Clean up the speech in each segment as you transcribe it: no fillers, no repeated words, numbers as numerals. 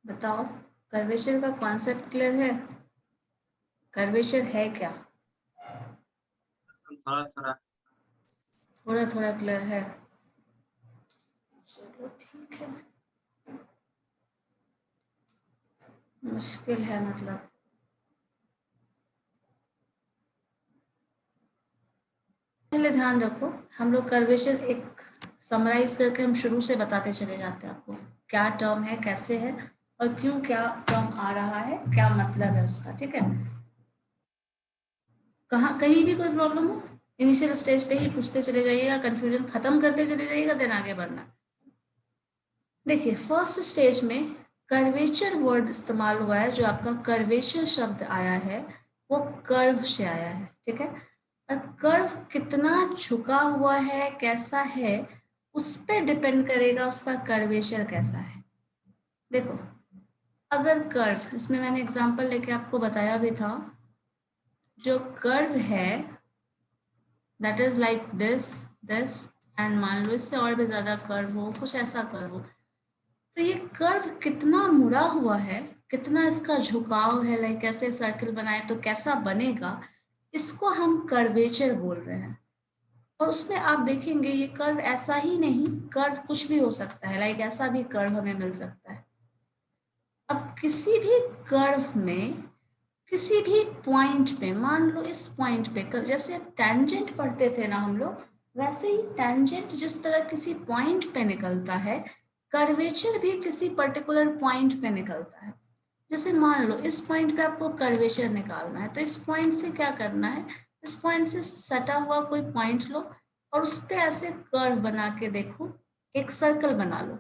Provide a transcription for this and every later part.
बताओ, कर्वेचर का concept clear है? कर्वेचर है क्या? थोड़ा थोड़ा थोड़ा थोड़ा क्लियर है? चलो ठीक है, मुश्किल है मतलब। पहले ध्यान रखो, हम लोग कर्वेचर एक समराइज करके हम शुरू से बताते चले जाते हैं आपको क्या टर्म है, कैसे है और क्यों क्या टर्म आ रहा है, क्या मतलब है उसका। ठीक है, कहाँ कहीं भी कोई प्रॉब्लम हो इनिशियल स्टेज पे ही पूछते चले जाइएगा, कंफ्यूजन खत्म करते चले जाइएगा, देन आगे बढ़ना। देखिए फर्स्ट स्टेज में कर्वेचर वर्ड इस्तेमाल हुआ है। जो आपका कर्वेचर शब्द आया है वो कर्व से आया है। ठीक है, और कर्व कितना झुका हुआ है, कैसा है, उस पर डिपेंड करेगा उसका कर्वेचर कैसा है। देखो, अगर कर्व, इसमें मैंने एग्जांपल लेके आपको बताया भी था, जो कर्व है that is like this and मान लो इससे और भी ज्यादा कर्व हो, कुछ ऐसा कर्व हो, तो ये कर्व कितना मुड़ा हुआ है, कितना इसका झुकाव है, लाइक कैसे सर्कल बनाए तो कैसा बनेगा, इसको हम कर्वेचर बोल रहे हैं। और उसमें आप देखेंगे ये कर्व ऐसा ही नहीं, कर्व कुछ भी हो सकता है, लाइक ऐसा भी कर्व हमें मिल सकता है। अब किसी भी कर्व में किसी भी पॉइंट पे, मान लो इस पॉइंट पे, जैसे टेंजेंट पढ़ते थे ना हम लोग, वैसे ही टेंजेंट जिस तरह किसी पॉइंट पे निकलता है, कर्वेचर भी किसी पर्टिकुलर पॉइंट पे निकलता है। जैसे मान लो इस पॉइंट पे आपको कर्वेचर निकालना है, तो इस पॉइंट से क्या करना है, इस पॉइंट से सटा हुआ कोई पॉइंट लो और उस पर ऐसे कर्व बना के देखो, एक सर्कल बना लो।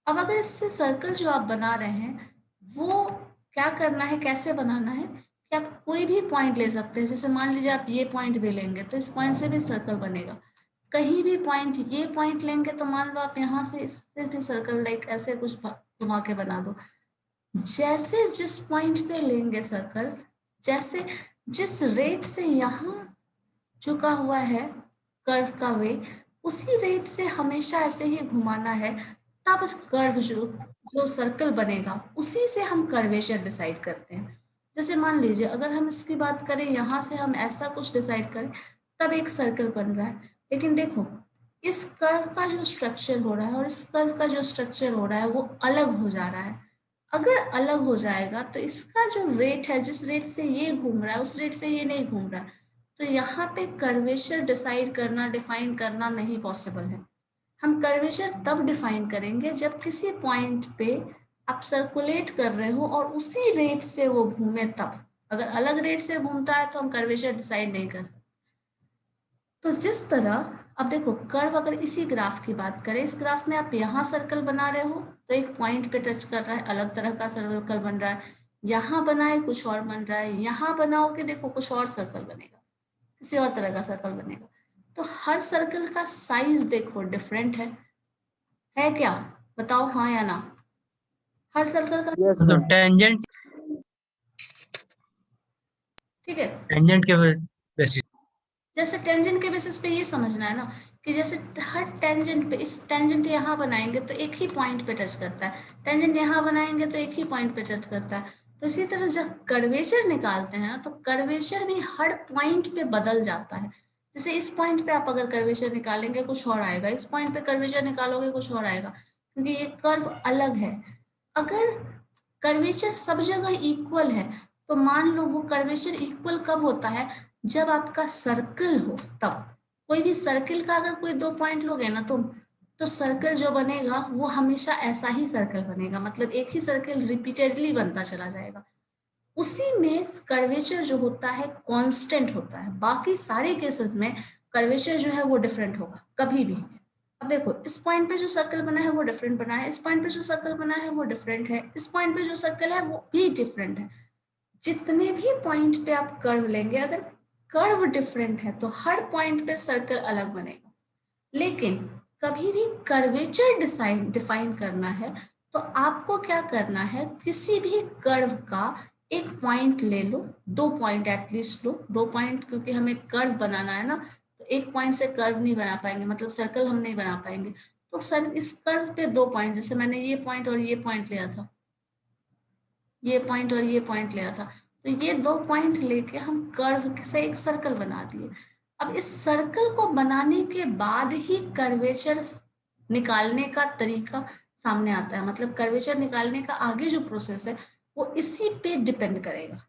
अब अगर इससे सर्कल जो आप बना रहे हैं वो क्या करना है, कैसे बनाना है, कि आप कोई भी पॉइंट ले सकते हैं। जैसे मान लीजिए आप ये पॉइंट भी लेंगे तो इस पॉइंट से भी सर्कल बनेगा। कहीं भी पॉइंट, ये पॉइंट लेंगे तो मान लो आप यहाँ से इससे भी सर्कल, लाइक ऐसे कुछ घुमा के बना दो। जैसे जिस पॉइंट पे लेंगे सर्कल, जैसे जिस रेट से यहाँ झुका हुआ है कर्व का वे, उसी रेट से हमेशा ऐसे ही घुमाना है, तब कर्व जो जो सर्कल बनेगा उसी से हम कर्वेचर डिसाइड करते हैं। जैसे मान लीजिए अगर हम इसकी बात करें, यहाँ से हम ऐसा कुछ डिसाइड करें तब एक सर्कल बन रहा है। लेकिन देखो, इस कर्व का जो स्ट्रक्चर हो रहा है और इस कर्व का जो स्ट्रक्चर हो रहा है वो अलग हो जा रहा है। अगर अलग हो जाएगा तो इसका जो रेट है, जिस रेट से ये घूम रहा है उस रेट से ये नहीं घूम रहा है, तो यहाँ पे कर्वेचर डिसाइड करना, डिफाइन करना नहीं पॉसिबल है। हम कर्वेचर तब डिफाइन करेंगे जब किसी पॉइंट पे आप सर्कुलेट कर रहे हो और उसी रेट से वो घूमे तब। अगर अलग रेट से घूमता है तो हम कर्वेचर डिसाइड नहीं कर सकते। तो जिस तरह, अब देखो कर्व, अगर इसी ग्राफ की बात करें, इस ग्राफ में आप यहाँ सर्कल बना रहे हो तो एक पॉइंट पे टच कर रहा है, अलग तरह का सर्कल बन रहा है। यहाँ बनाए कुछ और बन रहा है, यहाँ बनाओगे देखो कुछ और सर्कल बनेगा, किसी और तरह का सर्कल बनेगा। तो हर सर्कल का साइज देखो डिफरेंट है क्या? बताओ हाँ या ना। हर सर्कल का, यस तो मैम। टेंजेंट ठीक है, टेंजेंट के बेसिस जैसे टेंजेंट के बेसिस पे ये समझना है ना, कि जैसे हर टेंजेंट पे, इस टेंजेंट यहाँ बनाएंगे तो एक ही पॉइंट पे टच करता है, टेंजेंट यहाँ बनाएंगे तो एक ही पॉइंट पे टच करता है। तो इसी तरह जब कर्वेचर निकालते हैं ना, तो कर्वेचर भी हर पॉइंट पे बदल जाता है। जैसे इस पॉइंट पे आप अगर कर्वेचर निकालेंगे कुछ और आएगा, इस पॉइंट पे कर्वेचर निकालोगे कुछ और आएगा, क्योंकि ये कर्व अलग है। अगर कर्वेचर सब जगह इक्वल है तो मान लो वो कर्वेचर इक्वल कब होता है, जब आपका सर्कल हो तब। कोई भी सर्कल का अगर कोई दो पॉइंट लोगे ना, तो सर्कल जो बनेगा वो हमेशा ऐसा ही सर्कल बनेगा, मतलब एक ही सर्कल रिपीटेडली बनता चला जाएगा। उसी में कर्वेचर जो होता है कांस्टेंट होता है। बाकी सारे केसेस में कर्वेचर जो है वो डिफरेंट होगा कभी भी। अब देखो, इस पॉइंट पे जो सर्कल बना है वो डिफरेंट बना है, इस पॉइंट पे जो सर्कल बना है वो डिफरेंट है, इस पॉइंट पे जो सर्कल है वो भी डिफरेंट है। जितने भी पॉइंट पे आप कर्व लेंगे, अगर कर्व डिफरेंट है तो हर पॉइंट पे सर्कल अलग बनेगा। लेकिन कभी भी कर्वेचर डिफाइन करना है तो आपको क्या करना है, किसी भी कर्व का एक पॉइंट ले लो, दो पॉइंट एटलीस्ट लो, दो पॉइंट, क्योंकि हमें कर्व बनाना है ना, तो एक पॉइंट से कर्व नहीं बना पाएंगे, मतलब सर्कल हम नहीं बना पाएंगे। तो सर इस कर्व पे दो पॉइंट, जैसे मैंने ये पॉइंट और ये पॉइंट लिया था, ये पॉइंट और ये पॉइंट लिया था, तो ये 2 पॉइंट लेके हम कर्व से एक सर्कल बना दिए। अब इस सर्कल को बनाने के बाद ही कर्वेचर निकालने का तरीका सामने आता है, मतलब कर्वेचर निकालने का आगे जो प्रोसेस है वो इसी पे डिपेंड करेगा,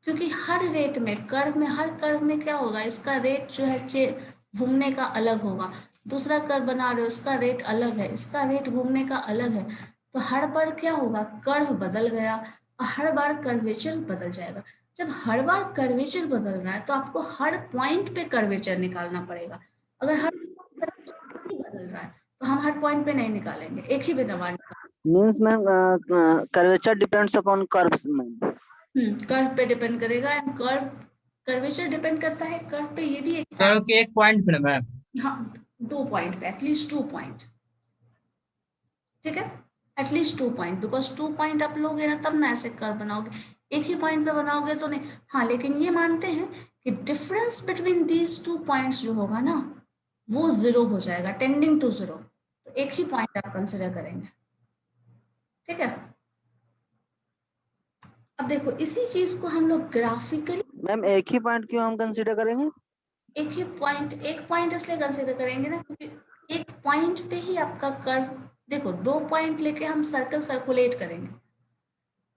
क्योंकि हर रेट में कर्व में, हर कर्व में क्या होगा, इसका रेट जो है घूमने का अलग होगा। दूसरा कर्व बना रहे हो, इसका रेट अलग है, इसका रेट घूमने का अलग है। तो हर बार क्या होगा, कर्व बदल गया और हर बार कर्वेचर बदल जाएगा। जब हर बार कर्वेचर बदल रहा है तो आपको हर पॉइंट पे कर्वेचर निकालना पड़ेगा। अगर हर नहीं बदल रहा है तो हम हर पॉइंट पे नहीं निकालेंगे, एक ही बिना बार means ma'am curvature depends upon curves ma'am. Curve पे डिपेंड करेगा, एंड कर्वेचर डिपेंड करता है कर्व पे, ये भी एक कर्व के एक पॉइंट पे मैम। हाँ, 2 पॉइंट पे, एटलीस्ट 2 पॉइंट, ठीक है, एटलीस्ट 2 पॉइंट, बिकॉज 2 पॉइंट आप लोगे ना तब ना ऐसे कर्व बनाओगे, एक ही पॉइंट पे बनाओगे तो नहीं। हाँ, लेकिन ये मानते हैं कि डिफरेंस बिटवीन दीज 2 पॉइंट्स जो होगा ना वो 0 हो जाएगा, टेंडिंग टू 0, तो एक ही पॉइंट आप कंसिडर करेंगे, ठीक है। अब देखो इसी चीज को हम लोग ग्राफिकली, मैम एक ही पॉइंट क्यों हम कंसीडर करेंगे? एक पॉइंट इसलिए कंसिडर करेंगे ना क्योंकि एक पॉइंट पे ही आपका कर्व, देखो 2 पॉइंट लेके हम सर्कल सर्कुलेट करेंगे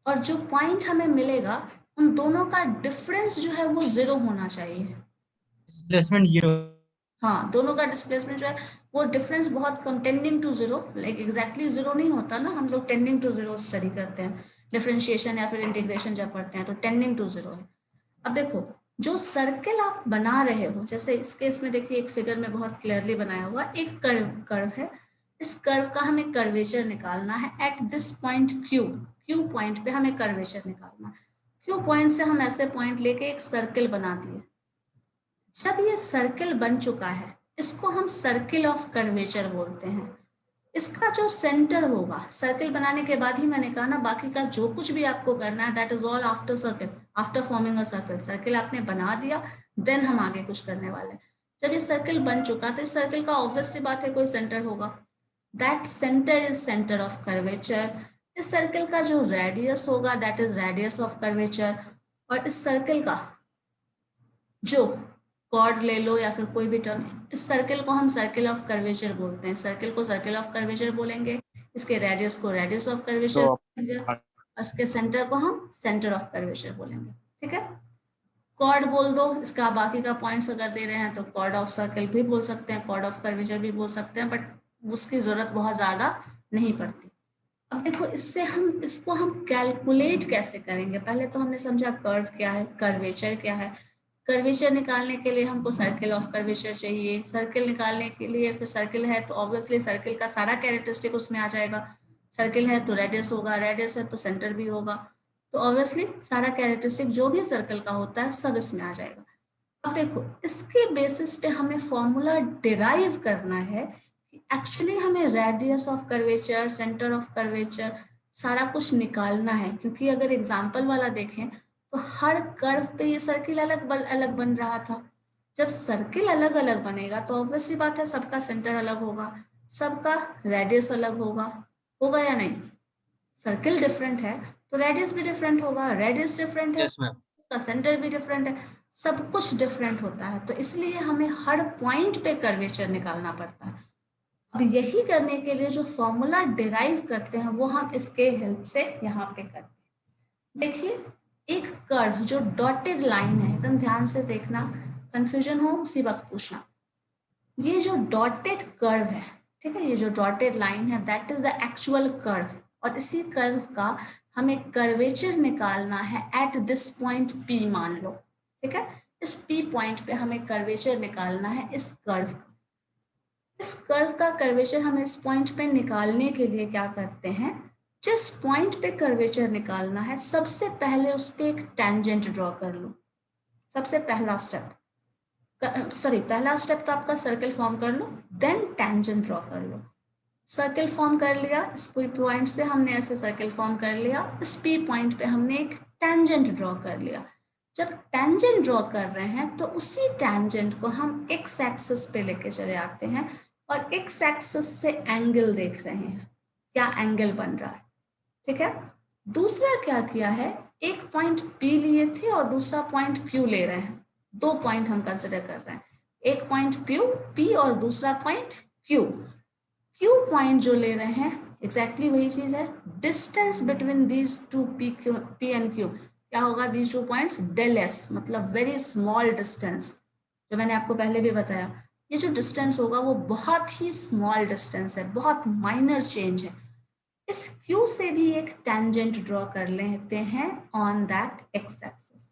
और जो पॉइंट हमें मिलेगा उन दोनों का डिफरेंस जो है वो 0 होना चाहिए। डिस्प्लेसमेंट 0। हाँ, दोनों का डिस्प्लेसमेंट जो है वो डिफरेंस बहुत कम, टेंडिंग टू 0, लाइक एग्जैक्टली 0 नहीं होता ना, हम लोग टेंडिंग टू 0 स्टडी करते हैं, डिफरेंशिएशन या फिर इंटीग्रेशन जब पढ़ते हैं तो टेंडिंग टू 0 है। अब देखो जो सर्कल आप बना रहे हो, जैसे इस केस में देखिए एक फिगर में बहुत क्लियरली बनाया हुआ एक कर्व है, इस कर्व का हमें कर्वेचर निकालना है at this point Q point पे हमें कर्वेचर निकालना है। क्यू पॉइंट से हम ऐसे पॉइंट लेके एक सर्कल बना दिए। जब ये सर्कल बन चुका है इसको हम सर्किल ऑफ कर्वेचर बोलते हैं। इसका जो सेंटर होगा, सर्कल बनाने के बाद ही मैंने कहा ना बाकी का जो कुछ भी आपको करना है that is all after circle, after forming a circle. Circle आपने बना दिया देन हम आगे कुछ करने वाले हैं। जब ये सर्कल बन चुका तो इस सर्कल का ऑब्वियस सी बात है कोई सेंटर होगा, that centre is centre of curvature. इस सर्कल का जो रेडियस होगा that is radius of curvature, और इस सर्कल का जो कॉर्ड ले लो या फिर कोई भी टर्म, इस सर्कल को हम सर्कल ऑफ कर्वेचर बोलते हैं। सर्कल को सर्कल ऑफ कर्वेचर बोलेंगे, इसके रेडियस को रेडियस ऑफ कर्वेचर बोलेंगे और इसके सेंटर को हम सेंटर ऑफ कर्वेचर बोलेंगे, ठीक है। कॉर्ड बोल दो, इसका बाकी का पॉइंट्स अगर दे रहे हैं तो कॉर्ड ऑफ सर्कल भी बोल सकते हैं, कॉर्ड ऑफ कर्वेचर भी बोल सकते हैं, बट उसकी जरूरत बहुत ज्यादा नहीं पड़ती। अब देखो इसको हम कैलकुलेट कैसे करेंगे। पहले तो हमने समझा कर्व क्या है, कर्वेचर क्या है। कर्वेचर निकालने के लिए हमको सर्कल ऑफ कर्वेचर चाहिए, सर्कल निकालने के लिए फिर सर्कल है तो ऑब्वियसली सर्कल का सारा कैरेक्टरिस्टिक उसमें आ जाएगा। सर्कल है तो रेडियस होगा, रेडियस है तो सेंटर भी होगा, तो ऑब्वियसली सारा कैरेक्टरिस्टिक जो भी सर्कल का होता है सब इसमें आ जाएगा। अब देखो इसके बेसिस पे हमें फॉर्मूला डिराइव करना है कि एक्चुअली हमें radius of curvature, centre of curvature सारा कुछ निकालना है, क्योंकि अगर एग्जाम्पल वाला देखें तो हर कर्व पे ये सर्किल अलग अलग बन रहा था। जब सर्किल अलग अलग बनेगा तो ऑब्वियस सी बात है सबका सेंटर अलग होगा, सबका रेडियस अलग होगा, होगा या नहीं। सर्किल डिफरेंट है तो रेडियस भी डिफरेंट होगा, रेडियस डिफरेंट है यस मैम। उसका सेंटर भी डिफरेंट है, सब कुछ डिफरेंट होता है, तो इसलिए हमें हर पॉइंट पे कर्वेचर निकालना पड़ता है। अब यही करने के लिए जो फॉर्मूला डिराइव करते हैं वो हम इसके हेल्प से यहाँ पे करते हैं। देखिए एक कर्व जो डॉटेड लाइन है, एकदम ध्यान से देखना, कंफ्यूजन हो उसी वक्त पूछना। ये जो डॉटेड कर्व है, ठीक है, ये जो डॉटेड लाइन है that is the actual curve, और इसी कर्व का हमें कर्वेचर निकालना है एट दिस पॉइंट P मान लो, ठीक है। इस P पॉइंट पे हमें कर्वेचर निकालना है इस कर्व का। इस कर्व का कर्वेचर हमें इस पॉइंट पे निकालने के लिए क्या करते हैं, जिस पॉइंट पे कर्वेचर निकालना है सबसे पहले उस पर एक टेंजेंट ड्रॉ कर लो। सबसे पहला स्टेप, पहला स्टेप तो आपका सर्कल फॉर्म कर लो, देन टेंजेंट ड्रॉ कर लो। सर्कल फॉर्म कर लिया, इस पॉइंट से हमने ऐसे सर्कल फॉर्म कर लिया, इस P पॉइंट पे हमने एक टेंजेंट ड्रॉ कर लिया। जब टेंजेंट ड्रॉ कर रहे हैं तो उसी टेंजेंट को हम एक्स एक्सिस पे लेके चले आते हैं और एक्स एक्सिस से एंगल देख रहे हैं। क्या एंगल बन रहा है, ठीक है। दूसरा क्या किया है, एक पॉइंट P लिए थे और दूसरा पॉइंट Q ले रहे हैं, 2 पॉइंट हम कंसिडर कर रहे हैं, एक पॉइंट P और दूसरा पॉइंट Q पॉइंट जो ले रहे हैं एग्जैक्टली वही चीज है, distance between these two P and Q क्या होगा, दीज 2 पॉइंट्स डेल S, मतलब वेरी स्मॉल डिस्टेंस, जो मैंने आपको पहले भी बताया, ये जो डिस्टेंस होगा वो बहुत ही स्मॉल डिस्टेंस है, बहुत माइनर चेंज है। इस Q से भी एक टेंजेंट ड्रॉ कर लेते हैं ऑन दैट एक्स एक्सिस।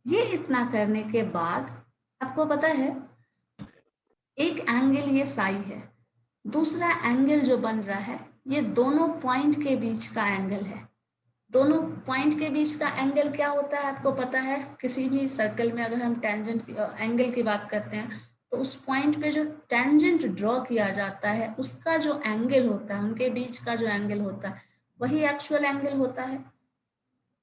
ये इतना करने के बाद आपको पता है एक एंगल ये साई है, दूसरा एंगल जो बन रहा है ये दोनों पॉइंट के बीच का एंगल है। दोनों पॉइंट के बीच का एंगल क्या होता है आपको पता है, किसी भी सर्कल में अगर हम टेंजेंट एंगल की बात करते हैं तो उस पॉइंट पे जो टेंजेंट ड्रॉ किया जाता है उसका जो एंगल होता है, उनके बीच का जो एंगल होता है वही एक्चुअल एंगल होता है।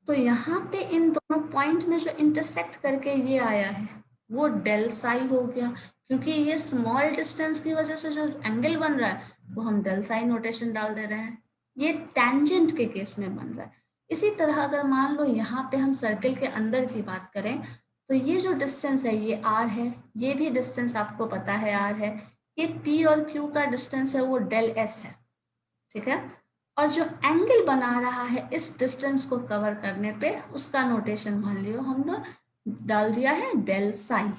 तो यहाँ पे इन दोनों पॉइंट में जो इंटरसेक्ट करके ये आया है वो डेल साई हो गया, क्योंकि ये स्मॉल डिस्टेंस की वजह से जो एंगल बन रहा है वो हम डेल साई नोटेशन डाल दे रहे हैं, ये टेंजेंट के केस में बन रहा है। इसी तरह अगर मान लो यहाँ पे हम सर्कल के अंदर की बात करें तो ये जो डिस्टेंस है ये r है, ये भी डिस्टेंस आपको पता है r है, ये p और q का डिस्टेंस है वो डेल s है, ठीक है। और जो एंगल बना रहा है इस डिस्टेंस को कवर करने पे उसका नोटेशन मान लियो हमने डाल दिया है डेल साई।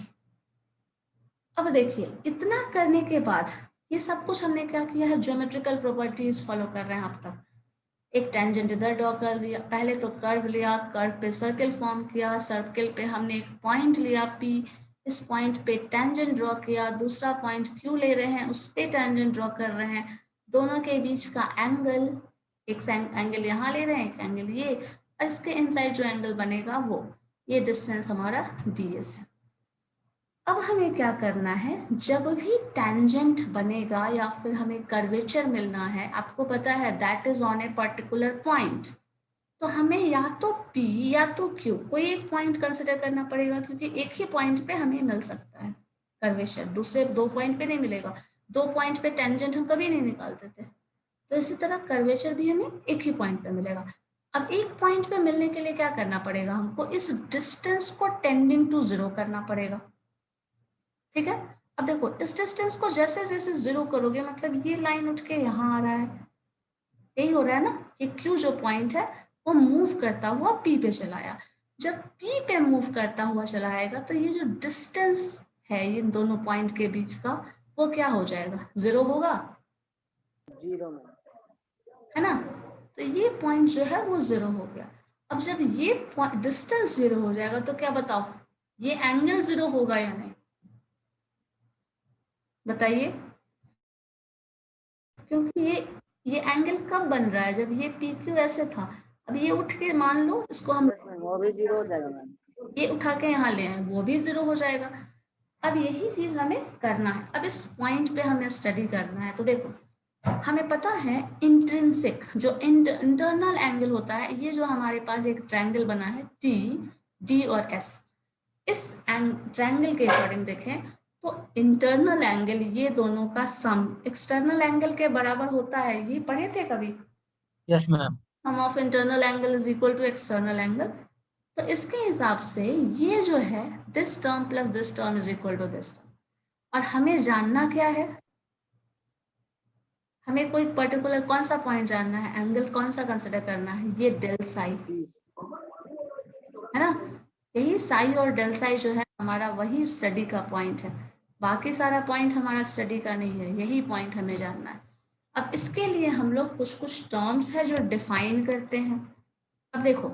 अब देखिए इतना करने के बाद ये सब कुछ हमने क्या किया है, ज्योमेट्रिकल प्रॉपर्टीज फॉलो कर रहे हैं आप तक। एक टेंजेंट इधर ड्रॉ कर दिया, पहले तो कर्व लिया, कर्व पे सर्कल फॉर्म किया, सर्कल पे हमने एक पॉइंट लिया P, इस पॉइंट पे टेंजेंट ड्रॉ किया, दूसरा पॉइंट Q ले रहे हैं उस पे टेंजेंट ड्रॉ कर रहे हैं, दोनों के बीच का एंगल, एक एंगल यहाँ ले रहे हैं एक एंगल ये, और इसके इनसाइड जो एंगल बनेगा वो, ये डिस्टेंस हमारा ds है। अब हमें क्या करना है, जब भी टेंजेंट बनेगा या फिर हमें कर्वेचर मिलना है, आपको पता है that is on a particular point, तो हमें या तो P या तो Q कोई एक पॉइंट कंसिडर करना पड़ेगा, क्योंकि एक ही पॉइंट पे हमें मिल सकता है कर्वेचर, दूसरे 2 पॉइंट पे नहीं मिलेगा, 2 पॉइंट पे टेंजेंट हम कभी नहीं निकालते थे, तो इसी तरह कर्वेचर भी हमें एक ही पॉइंट पे मिलेगा। अब एक पॉइंट पे मिलने के लिए क्या करना पड़ेगा, हमको इस डिस्टेंस को टेंडिंग टू 0 करना पड़ेगा, ठीक है। अब देखो इस डिस्टेंस को जैसे जैसे 0 करोगे मतलब ये लाइन उठ के यहाँ आ रहा है, यही हो रहा है ना, ये Q जो पॉइंट है वो मूव करता हुआ P पे चलाया, जब P पे मूव करता हुआ चलाएगा तो ये जो डिस्टेंस है इन दोनों पॉइंट के बीच का वो क्या हो जाएगा, 0 होगा, 0 में, है ना। तो ये पॉइंट जो है वो 0 हो गया। अब जब ये डिस्टेंस 0 हो जाएगा तो क्या बताओ, ये एंगल 0 होगा या नहीं, बताइए। क्योंकि ये एंगल कब बन रहा है, जब ये PQ ऐसे था, अब ये उठ के मान लो इसको हम वो भी 0 हो जाएगा मैम, ये उठा के यहाँ ले आए वो भी 0 हो जाएगा। अब यही चीज हमें करना है, अब इस पॉइंट पे हमें स्टडी करना है। तो देखो हमें पता है इंट्रिंसिक जो इंटरनल एंगल होता है, ये जो हमारे पास एक ट्रायंगल बना है T, D और S, इस ट्रायंगल के अकॉर्डिंग देखें तो इंटरनल एंगल ये दोनों का सम एक्सटर्नल एंगल के बराबर होता है, ये पढ़े थे कभी, yes ma'am. Sum of internal angle is equal to external angle. तो इसके हिसाब से ये जो है this term plus this term is equal to this term, और हमें जानना क्या है, हमें कोई पर्टिकुलर कौन सा पॉइंट जानना है, एंगल कौन सा कंसिडर करना है, ये डेल साई है ना, यही साई और डेल साई जो है हमारा वही स्टडी का पॉइंट है, बाकी सारा पॉइंट हमारा स्टडी का नहीं है, यही पॉइंट हमें जानना है। अब इसके लिए हम लोग कुछ कुछ टर्म्स है जो डिफाइन करते हैं। अब देखो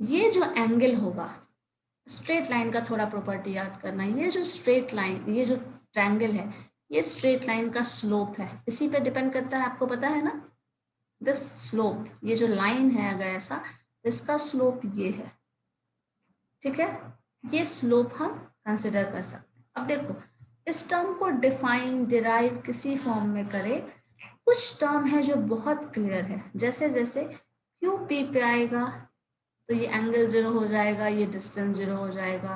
ये जो एंगल होगा, स्ट्रेट लाइन का थोड़ा प्रॉपर्टी याद करना, ये जो स्ट्रेट लाइन, ये जो ट्रायंगल है, ये स्ट्रेट लाइन का स्लोप है, इसी पे डिपेंड करता है, आपको पता है ना, दिस स्लोप, ये जो लाइन है अगर ऐसा, इसका स्लोप ये है, ठीक है, ये स्लोप हम कंसिडर कर सकते हैं। अब देखो इस टर्म को डिफाइन डिराइव किसी फॉर्म में करें, कुछ टर्म है जो बहुत क्लियर है, जैसे जैसे क्यू पी पे आएगा तो ये एंगल 0 हो जाएगा, ये डिस्टेंस 0 हो जाएगा।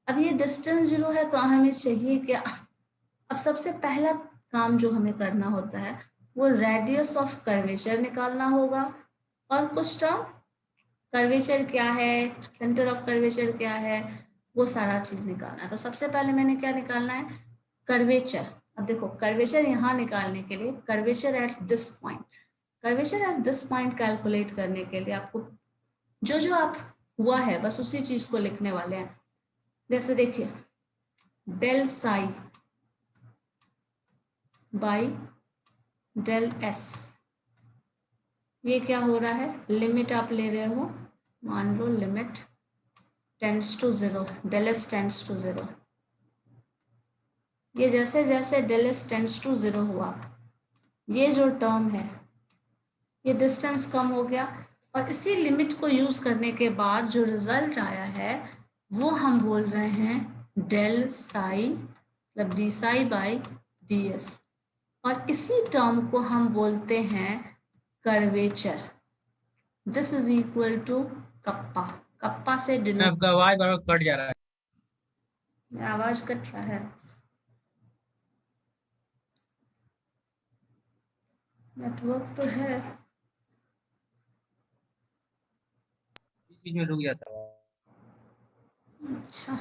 अब ये डिस्टेंस 0 है तो हमें चाहिए क्या, अब सबसे पहला काम जो हमें करना होता है वो रेडियस ऑफ कर्वेचर निकालना होगा, और कुछ टर्म कर्वेचर क्या है, सेंटर ऑफ कर्वेचर क्या है, वो सारा चीज निकालना है। तो सबसे पहले मैंने क्या निकालना है, कर्वेचर। अब देखो कर्वेचर यहाँ निकालने के लिए curvature at this point, curvature at this point calculate करने के लिए आपको जो जो आप हुआ है बस उसी चीज को लिखने वाले हैं। जैसे देखिए del psi by del s, ये क्या हो रहा है, लिमिट आप ले रहे हो, मान लो limit tends to 0, del S tends to 0। ये जैसे जैसे डेल एस टेंड्स टू 0 हुआ, ये जो टर्म है ये डिस्टेंस कम हो गया, और इसी लिमिट को यूज करने के बाद जो रिजल्ट आया है वो हम बोल रहे हैं डेल साई मतलब d psi by d s, और इसी टर्म को हम बोलते हैं curvature. This is equal to kappa, kappa से डिनोट, आपका आवाज बार कट जा रहा है। आवाज कट रहा है, नेटवर्क तो है। बीच में रुक जाता है। अच्छा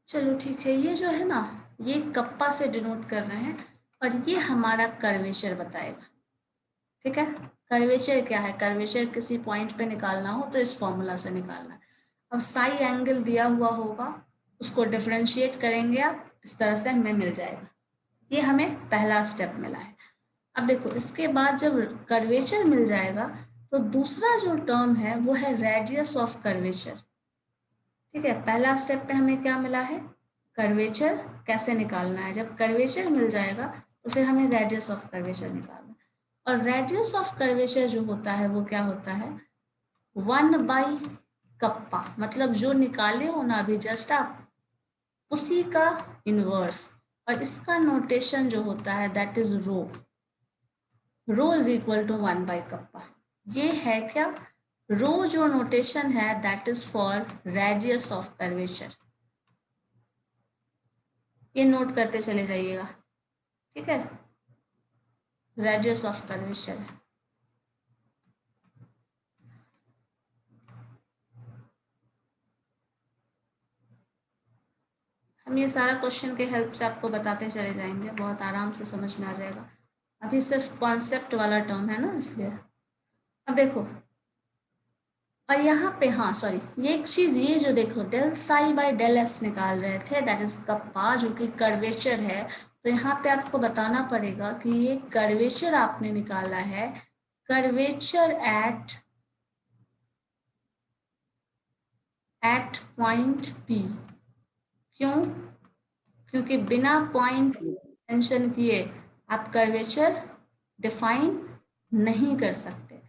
चलो ठीक है, ये जो है ना ये कप्पा से डिनोट कर रहे हैं, और ये हमारा कर्वेचर बताएगा। ठीक है, कर्वेचर क्या है, कर्वेचर किसी पॉइंट पे निकालना हो तो इस फॉर्मूला से निकालना है। अब साई एंगल दिया हुआ होगा, उसको डिफरेंशिएट करेंगे आप, इस तरह से हमें मिल जाएगा। ये हमें पहला स्टेप मिला है। अब देखो इसके बाद जब कर्वेचर मिल जाएगा तो दूसरा जो टर्म है वो है रेडियस ऑफ कर्वेचर। ठीक है, पहला स्टेप पे हमें क्या मिला है, कर्वेचर कैसे निकालना है। जब कर्वेचर मिल जाएगा तो फिर हमें रेडियस ऑफ कर्वेचर निकालना है, और रेडियस ऑफ कर्वेचर जो होता है वो क्या होता है, 1 बाई कप्पा, मतलब जो निकाले हो ना अभी जस्ट आप उसी का इनवर्स, और इसका नोटेशन जो होता है that is rho, rho is equal to 1 by kappa. ये है क्या, रो जो नोटेशन है that is for radius of curvature, ये नोट करते चले जाइएगा। ठीक है, रेडियस ऑफ कर्वेचर। हम ये सारा क्वेश्चन के हेल्प से आपको बताते चले जाएंगे, बहुत आराम से समझ में आ जाएगा। अभी सिर्फ कॉन्सेप्ट वाला टर्म है ना इसलिए। अब देखो, और यहाँ पे हाँ सॉरी, ये एक चीज, ये जो देखो del psi by del s निकाल रहे थे दैट इज कप्पा जो कि कर्वेचर है, तो यहाँ पे आपको बताना पड़ेगा कि ये कर्वेचर आपने निकाला है, कर्वेचर एट पॉइंट पी। क्यों, क्योंकि बिना पॉइंट मेंशन किए आप कर्वेचर डिफाइन नहीं कर सकते,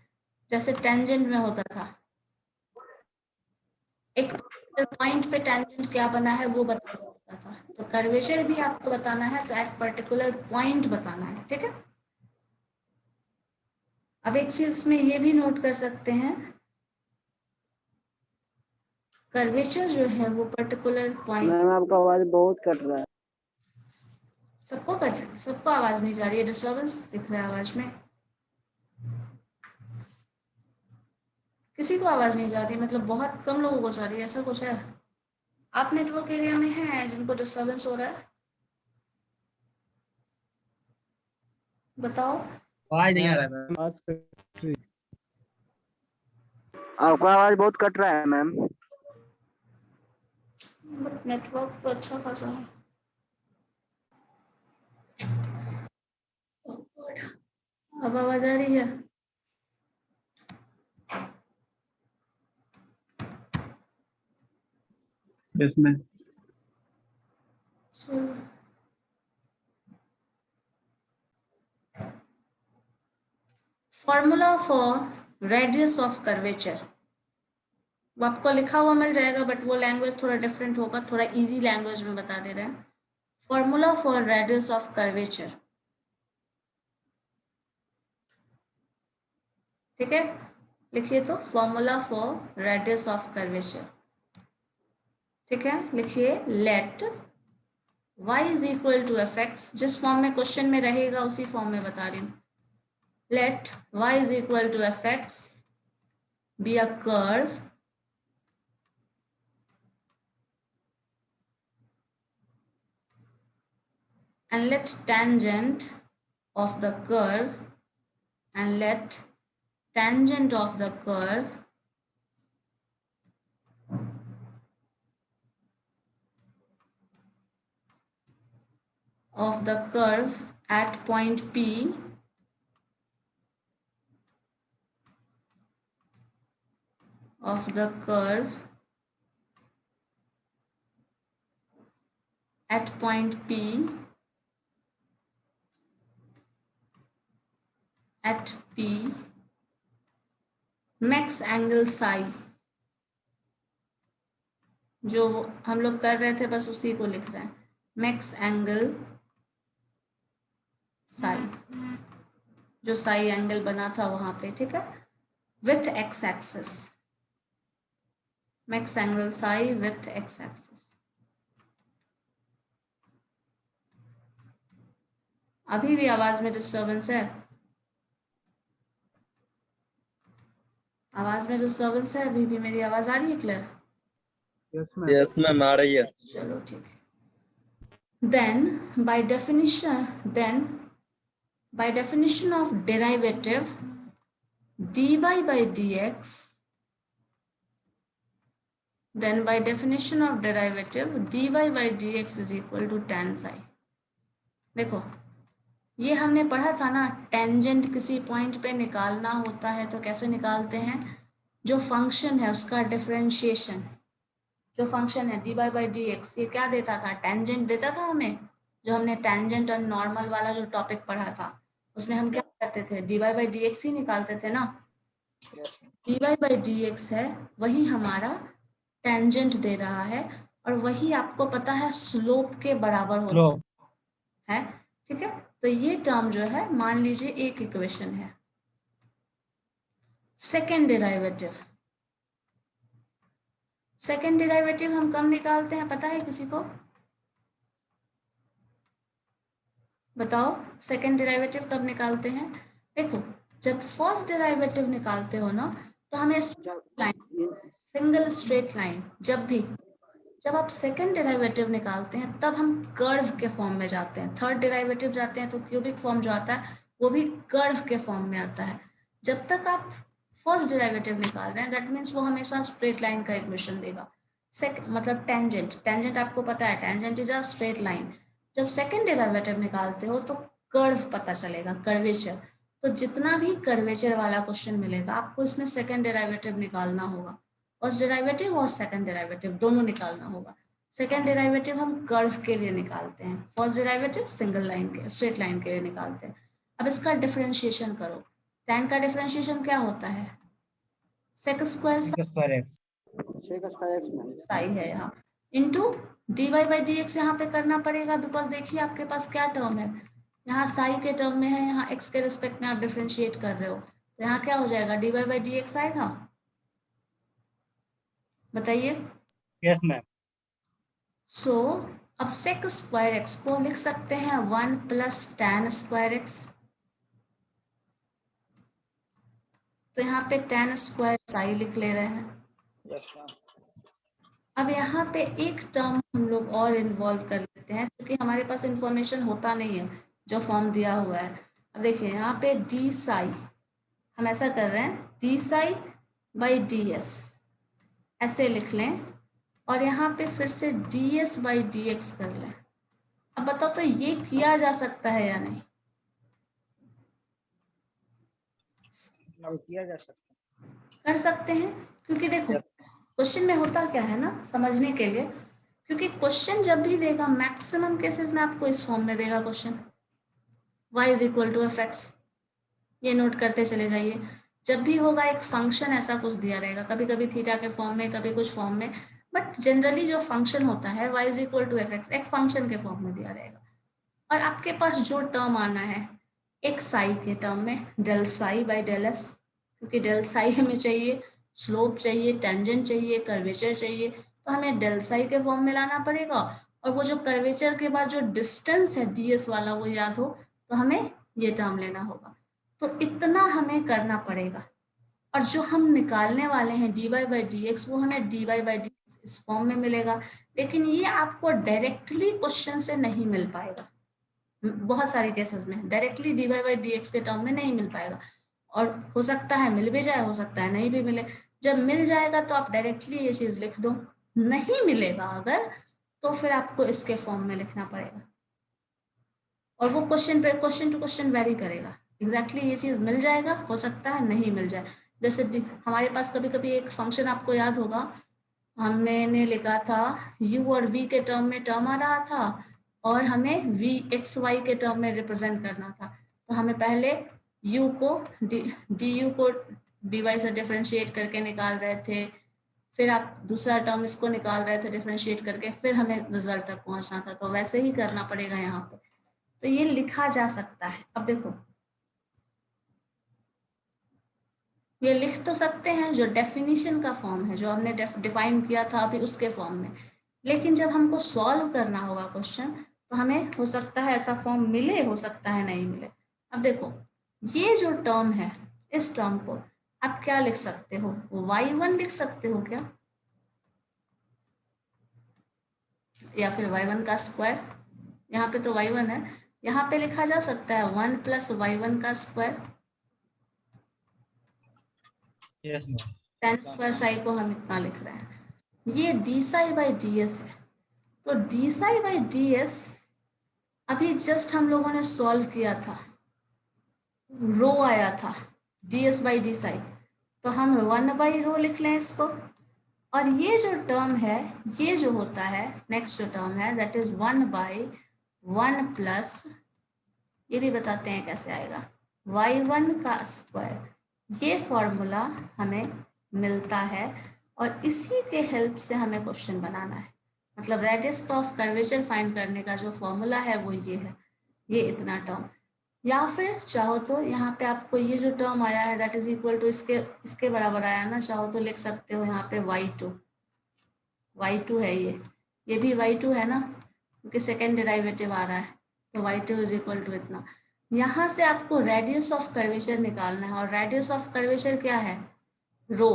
जैसे टेंजेंट में होता था, एक पॉइंट पे टेंजेंट क्या बना है वो बताना होता था, तो कर्वेचर भी आपको बताना है तो एक पर्टिकुलर पॉइंट बताना है। ठीक है, अब एक चीज में ये भी नोट कर सकते हैं, कर्वेचर जो है वो पर्टिकुलर पॉइंट, मैम आपका आवाज बहुत कट रहा है। सबको कट, सबको आवाज नहीं जा रही है, डिस्टर्बेंस दिख रहा है आवाज में, किसी को आवाज नहीं जा रही, मतलब बहुत कम लोगों को जा रही है, ऐसा कुछ है। आप नेटवर्क एरिया में हैं जिनको डिस्टर्बेंस हो रहा है, बताओ। आवाज नहीं आ रहा है मैम। आपका आवाज बहुत कट रहा है मैम। बट नेटवर्क तो अच्छा खासा है। Oh God, अब आवाज आ रही है। Yes ma'am. Formula for radius of curvature वो आपको लिखा हुआ मिल जाएगा, बट वो लैंग्वेज थोड़ा डिफरेंट होगा, थोड़ा इजी लैंग्वेज में बता दे रहे हैं। Formula for radius of curvature, ठीक है, लिखिए तो formula for radius of curvature. ठीक है, लिखिए let y is equal to f x, जिस फॉर्म में क्वेश्चन में रहेगा उसी फॉर्म में बता रही हूँ. Let y is equal to f x be a curve and let tangent of the curve and let tangent of the curve at point P of the curve at point P at P max angle psi, जो हम लोग कर रहे थे बस उसी को लिख रहे हैं, max angle psi, जो psi एंगल बना था वहां पे, ठीक है, with x axis, max angle psi with x axis. अभी भी आवाज में डिस्टर्बेंस है? आवाज में डिस्टर्बेंस है अभी भी? मेरी आवाज आ रही है क्लियर? यस मैम आ रही है. चलो ठीक है. Then by definition of derivative dy by dx, then by definition of derivative dy by dx is equal to tan psi. देखो ये हमने पढ़ा था ना, टेंजेंट किसी पॉइंट पे निकालना होता है तो कैसे निकालते हैं, जो फंक्शन है उसका डिफरेंशिएशन, जो फंक्शन है dy by dx, ये क्या देता था, टेंजेंट देता था हमें. जो हमने टेंजेंट और नॉर्मल वाला जो टॉपिक पढ़ा था उसमें हम क्या करते थे, dy by dx ही निकालते थे ना. dy by dx है वही हमारा टेंजेंट दे रहा है और वही आपको पता है स्लोप के बराबर होता है, ठीक है. तो ये टर्म जो है मान लीजिए एक इक्वेशन है. सेकेंड डेरिवेटिव हम कब निकालते हैं पता है किसी को? बताओ सेकेंड डेरिवेटिव कब निकालते हैं? देखो जब फर्स्ट डेरिवेटिव निकालते हो ना तो हमें सिंगल स्ट्रेट लाइन, जब आप सेकेंड डेरिवेटिव निकालते हैं तब हम कर्व के फॉर्म में जाते हैं. थर्ड डेरिवेटिव जाते हैं तो क्यूबिक फॉर्म जो आता है वो भी कर्व के फॉर्म में आता है. जब तक आप फर्स्ट डेरिवेटिव निकाल रहे हैं दैट मीन्स वो हमेशा स्ट्रेट लाइन का इक्वेशन देगा. मतलब टेंजेंट आपको पता है, tangent is a straight line. जब सेकेंड डेरिवेटिव निकालते हो तो कर्व पता चलेगा, कर्वेचर. तो जितना भी कर्वेचर वाला क्वेश्चन मिलेगा आपको इसमें सेकेंड डेरिवेटिव निकालना होगा. फर्स्ट डेरिवेटिव और सेकंड डेरिवेटिव दोनों निकालना होगा. सेकंड डेरिवेटिव हम कर्व के लिए निकालते हैं, फर्स्ट डेरिवेटिव सिंगल लाइन के स्ट्रेट लाइन के लिए निकालते हैं. अब इसका डिफरेंशिएशन करो. tan का डिफरेंशिएशन क्या होता है? sec स्क्वायर साई है यहाँ इनटू dy by dx यहाँ पे करना पड़ेगा, बिकॉज देखिए आपके पास क्या टर्म है, यहाँ साई के टर्म में है, यहाँ x के रिस्पेक्ट में आप डिफरेंशिएट कर रहे हो तो यहाँ क्या हो जाएगा, dy by dx आएगा. बताइए. Yes ma'am. सो अब sec स्क्वायर x को लिख सकते हैं 1 प्लस tan स्क्वायर x. तो यहाँ पे tan स्क्वायर साई लिख ले रहे हैं. अब यहाँ पे एक टर्म हम लोग और इन्वॉल्व कर लेते हैं क्योंकि हमारे पास इंफॉर्मेशन होता नहीं है जो फॉर्म दिया हुआ है. अब देखिए यहाँ पे डी साई, हम ऐसा कर रहे हैं D psi by d S ऐसे लिख लें और यहाँ पे फिर से D S by d x कर लें. अब बताओ तो ये किया जा सकता है या नहीं? किया जा सकता है, कर सकते हैं. क्योंकि देखो क्वेश्चन में होता क्या है ना, समझने के लिए, क्योंकि क्वेश्चन जब भी देगा मैक्सिमम केसेस में आपको इस फॉर्म में देगा question y is equal to f x. ये नोट करते चले जाइए. जब भी होगा एक फंक्शन ऐसा कुछ दिया रहेगा, कभी कभी थीटा के फॉर्म में, कभी कुछ फॉर्म में, बट जनरली जो फंक्शन होता है y is equal to f x एक फंक्शन के फॉर्म में दिया रहेगा. और आपके पास जो टर्म आना है एक साई के टर्म में del psi by del s, क्योंकि डेल साई हमें चाहिए, स्लोप चाहिए, टेंजेंट चाहिए, कर्वेचर चाहिए, तो हमें डेल साई के फॉर्म में लाना पड़ेगा और वो जो कर्वेचर के बाद जो डिस्टेंस है ds वाला वो याद हो तो हमें ये टर्म लेना होगा। तो इतना हमें करना पड़ेगा, और जो हम निकालने वाले हैं dy by dx वो हमें dy by dx इस फॉर्म में मिलेगा। लेकिन ये आपको डायरेक्टली क्वेश्चन से नहीं मिल पाएगा, बहुत सारे केसेस में डायरेक्टली dy by dx के टर्म में नहीं मिल पाएगा, और हो सकता है मिल भी जाए, हो सकता है नहीं भी मिले। जब मिल जाएगा तो आप डायरेक्टली ये चीज लिख दो, नहीं मिलेगा अगर तो फिर आपको इसके फॉर्म में लिखना पड़ेगा, और वो क्वेश्चन पे क्वेश्चन टू क्वेश्चन वेरी करेगा। एग्जैक्टली ये चीज मिल जाएगा, हो सकता है नहीं मिल जाए। जैसे हमारे पास कभी कभी एक फंक्शन आपको याद होगा, हमने लिखा था u और v के टर्म में टर्म आ रहा था और हमें v x y के टर्म में रिप्रेजेंट करना था। तो हमें पहले u को du को dy से डिफरेंशिएट करके निकाल रहे थे, फिर आप दूसरा टर्म इसको निकाल रहे थे डिफरेंशिएट करके, फिर हमें रिजल्ट तक पहुंचना था। तो वैसे ही करना पड़ेगा यहाँ पे, तो ये लिखा जा सकता है। अब देखो ये लिख तो सकते हैं जो डेफिनेशन का फॉर्म है, जो हमने डिफाइन किया था अभी उसके फॉर्म में, लेकिन जब हमको सॉल्व करना होगा क्वेश्चन तो हमें हो सकता है ऐसा फॉर्म मिले, हो सकता है नहीं मिले। अब देखो ये जो टर्म है, इस टर्म को आप क्या लिख सकते हो, y1 लिख सकते हो क्या, या फिर y1 का स्क्वायर, यहाँ पे तो y1 है, यहाँ पे लिखा जा सकता है 1 + y1 का square. Yes, ma'am. tan square Sai को हम इतना लिख रहे हैं, ये D psi by d S है। तो D psi by d S अभी जस्ट हम लोगों ने सॉल्व किया था, रो आया था D S by D Sai, तो हम 1 बाई रो लिख लें इसको। और ये जो टर्म है, ये जो होता है नेक्स्ट जो टर्म है दैट इज 1 बाई 1 प्लस, ये भी बताते हैं कैसे आएगा, y1 का स्क्वायर। ये फॉर्मूला हमें मिलता है और इसी के हेल्प से हमें क्वेश्चन बनाना है। मतलब रेडियस ऑफ कर्वेचर फाइंड करने का जो फॉर्मूला है वो ये है, ये इतना टर्म। या फिर चाहो तो यहाँ पे आपको ये जो टर्म आया है दैट इज इक्वल टू इसके बराबर आया ना, चाहो तो लिख सकते हो यहाँ पे y2 है, ये भी y2 है ना, क्योंकि सेकेंड डेरिवेटिव आ रहा है, तो y2 इज इक्वल टू इतना। यहाँ से आपको रेडियस ऑफ कर्वेचर निकालना है, और रेडियस ऑफ कर्वेचर क्या है, रो।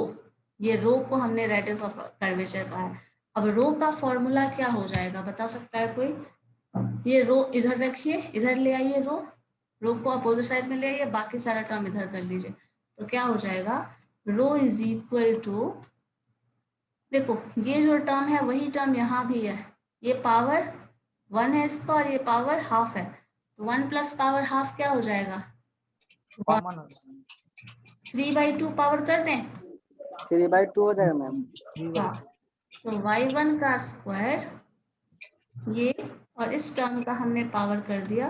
ये रो को हमने रेडियस ऑफ कर्वेचर कहा है। अब रो का फॉर्मूला क्या हो जाएगा बता सकता है कोई, ये रो इधर रखिए, इधर ले आइए, रो को अपोजिट साइड में ले आइए, बाकी सारा टर्म इधर कर लीजिए, तो क्या हो जाएगा, रो इज इक्वल टू, देखो ये जो टर्म है वही टर्म यहाँ भी है, ये पावर 1 है इसका और ये पावर हाफ है, तो 1 प्लस पावर हाफ क्या हो जाएगा, 3/2 पावर कर दें, 3/2 हो जाएगा मैम। हाँ, तो y1 का स्क्वायर ये, और इस टर्म का हमने पावर कर दिया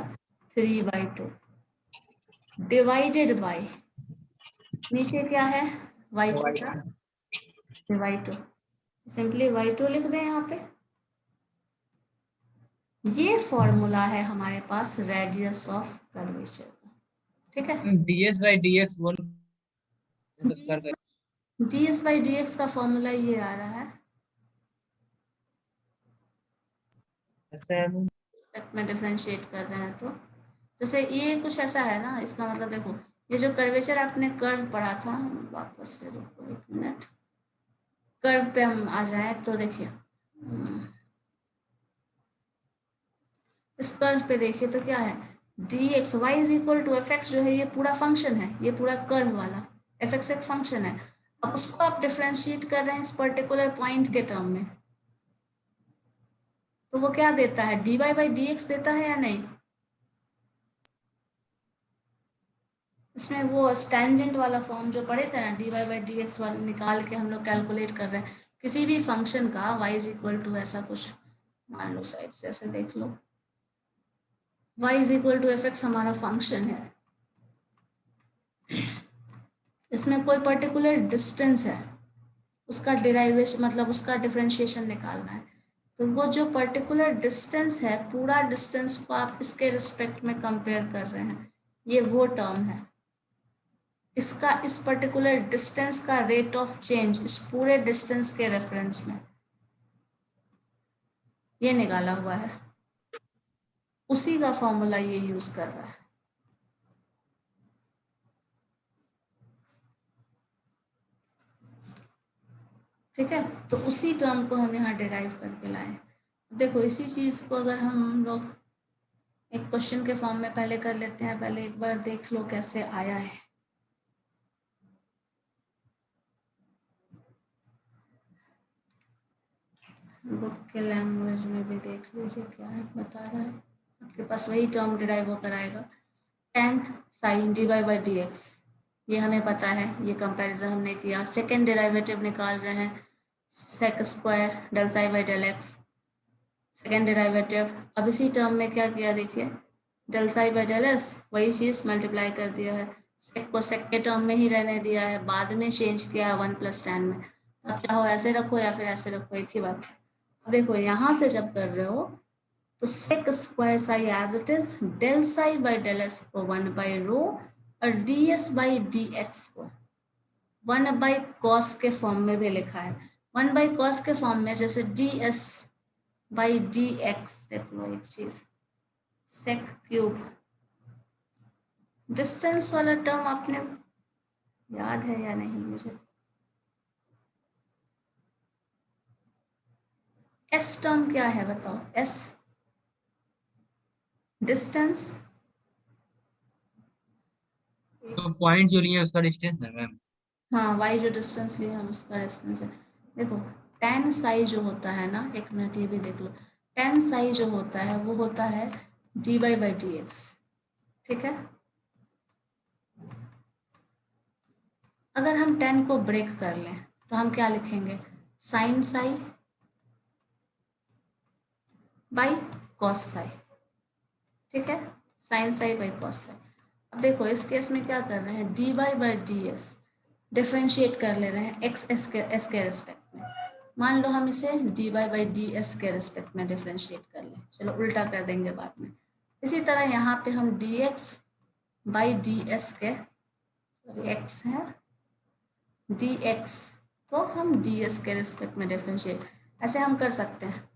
3/2 डिवाइडेड बाय, नीचे क्या है y2 का y2, सिंपली y2 लिख दें यहाँ पे। ये फॉर्मूला है हमारे पास रेडियस ऑफ कर्वेचर का, ठीक है। ds by dx 1 ds by dx का फॉर्मूला ये आ रहा है, रिस्पेक्ट में डिफरेंशिएट कर रहे हैं तो जैसे ये कुछ ऐसा है ना, इसका मतलब देखो ये जो कर्वेचर आपने कर्व पढ़ा था, वापस से रुको 1 मिनट, कर्व पे हम आ जाए तो देखिए इस कर्व पे देखिए तो क्या है, dx y is equal to f x, जो है ये पूरा फंक्शन है, ये पूरा कर्व वाला एफ एक्स एक फंक्शन है। अब उसको आप डिफरेंशिएट कर रहे हैं इस पर्टिकुलर पॉइंट के टर्म में, तो वो क्या देता है, dy बाई dx देता है या नहीं। इसमें वो स्टैंजेंट वाला फॉर्म जो पढ़े थे ना, dy बाई dx वाला निकाल के हम लोग कैलकुलेट कर रहे हैं किसी भी फंक्शन का, y इज इक्वल टू ऐसा कुछ मान लो, साइड से ऐसे देख लो, y is equal to f x हमारा फंक्शन है, इसमें कोई पर्टिकुलर डिस्टेंस है, उसका डेरिवेशन मतलब उसका डिफरेंशिएशन निकालना है, तो वो जो पर्टिकुलर डिस्टेंस है, पूरा डिस्टेंस को आप इसके रिस्पेक्ट में कंपेयर कर रहे हैं, ये वो टर्म है। इसका इस पर्टिकुलर डिस्टेंस का रेट ऑफ चेंज इस पूरे डिस्टेंस के रेफरेंस में, ये निकाला हुआ है, उसी का फॉर्मूला ये यूज कर रहा है। ठीक है, तो उसी टर्म को हम यहाँ डिराइव करके लाए। देखो इसी चीज को अगर हम लोग एक क्वेश्चन के फॉर्म में पहले कर लेते हैं, पहले एक बार देख लो कैसे आया है। बुक के लैंग्वेज में भी देख लीजिए क्या है बता रहा है। आपके पास वही टर्म डिराइव होकर आएगा, tan sin dy/dx। ये हमें पता है, ये कंपैरिजन हमने किया। सेकेंड डेरिवेटिव निकाल रहे हैं, sec square del psi by del x, second derivative. अब इसी टर्म में क्या किया देखिए, del psi by del s, वही चीज मल्टीप्लाई कर दिया है, sec को sec के टर्म में ही रहने दिया है, बाद में चेंज किया है 1 + tan में। अब चाहो ऐसे रखो या फिर ऐसे रखो, एक ही बात। अब देखो यहाँ से जब कर रहे हो तो sec square psi as it is, del psi by del s को 1/ρ और ds by dx को 1/cos के फॉर्म में भी लिखा है। 1/cos के फॉर्म में जैसे ds by dx, देख लो एक चीज, sec क्यूब, डिस्टेंस वाला टर्म आपने याद है या नहीं मुझे, s टर्म क्या है बताओ, s डिस्टेंस, तो पॉइंट जो लिए उसका डिस्टेंस है मैम। हाँ y जो डिस्टेंस लिया हम उसका डिस्टेंस है। देखो tan साई जो होता है ना, एक मिनट ये भी देख लो, tan साई जो होता है वो होता है dy/dx। ठीक है, अगर हम tan को ब्रेक कर लें तो हम क्या लिखेंगे, sin psi by cos Sai. ठीक है, sin psi by cos Sai. अब देखो इस केस में क्या कर रहे हैं, dy/ds डिफ्रेंशिएट कर ले रहे हैं x s के रिस्पेक्ट में। मान लो हम इसे dy/ds के रिस्पेक्ट में डिफ्रेंशिएट कर लें, चलो उल्टा कर देंगे बाद में। इसी तरह यहाँ पे हम dx/ds के, सॉरी x है, dx को हम ds के रिस्पेक्ट में डिफ्रेंशिएट ऐसे हम कर सकते हैं,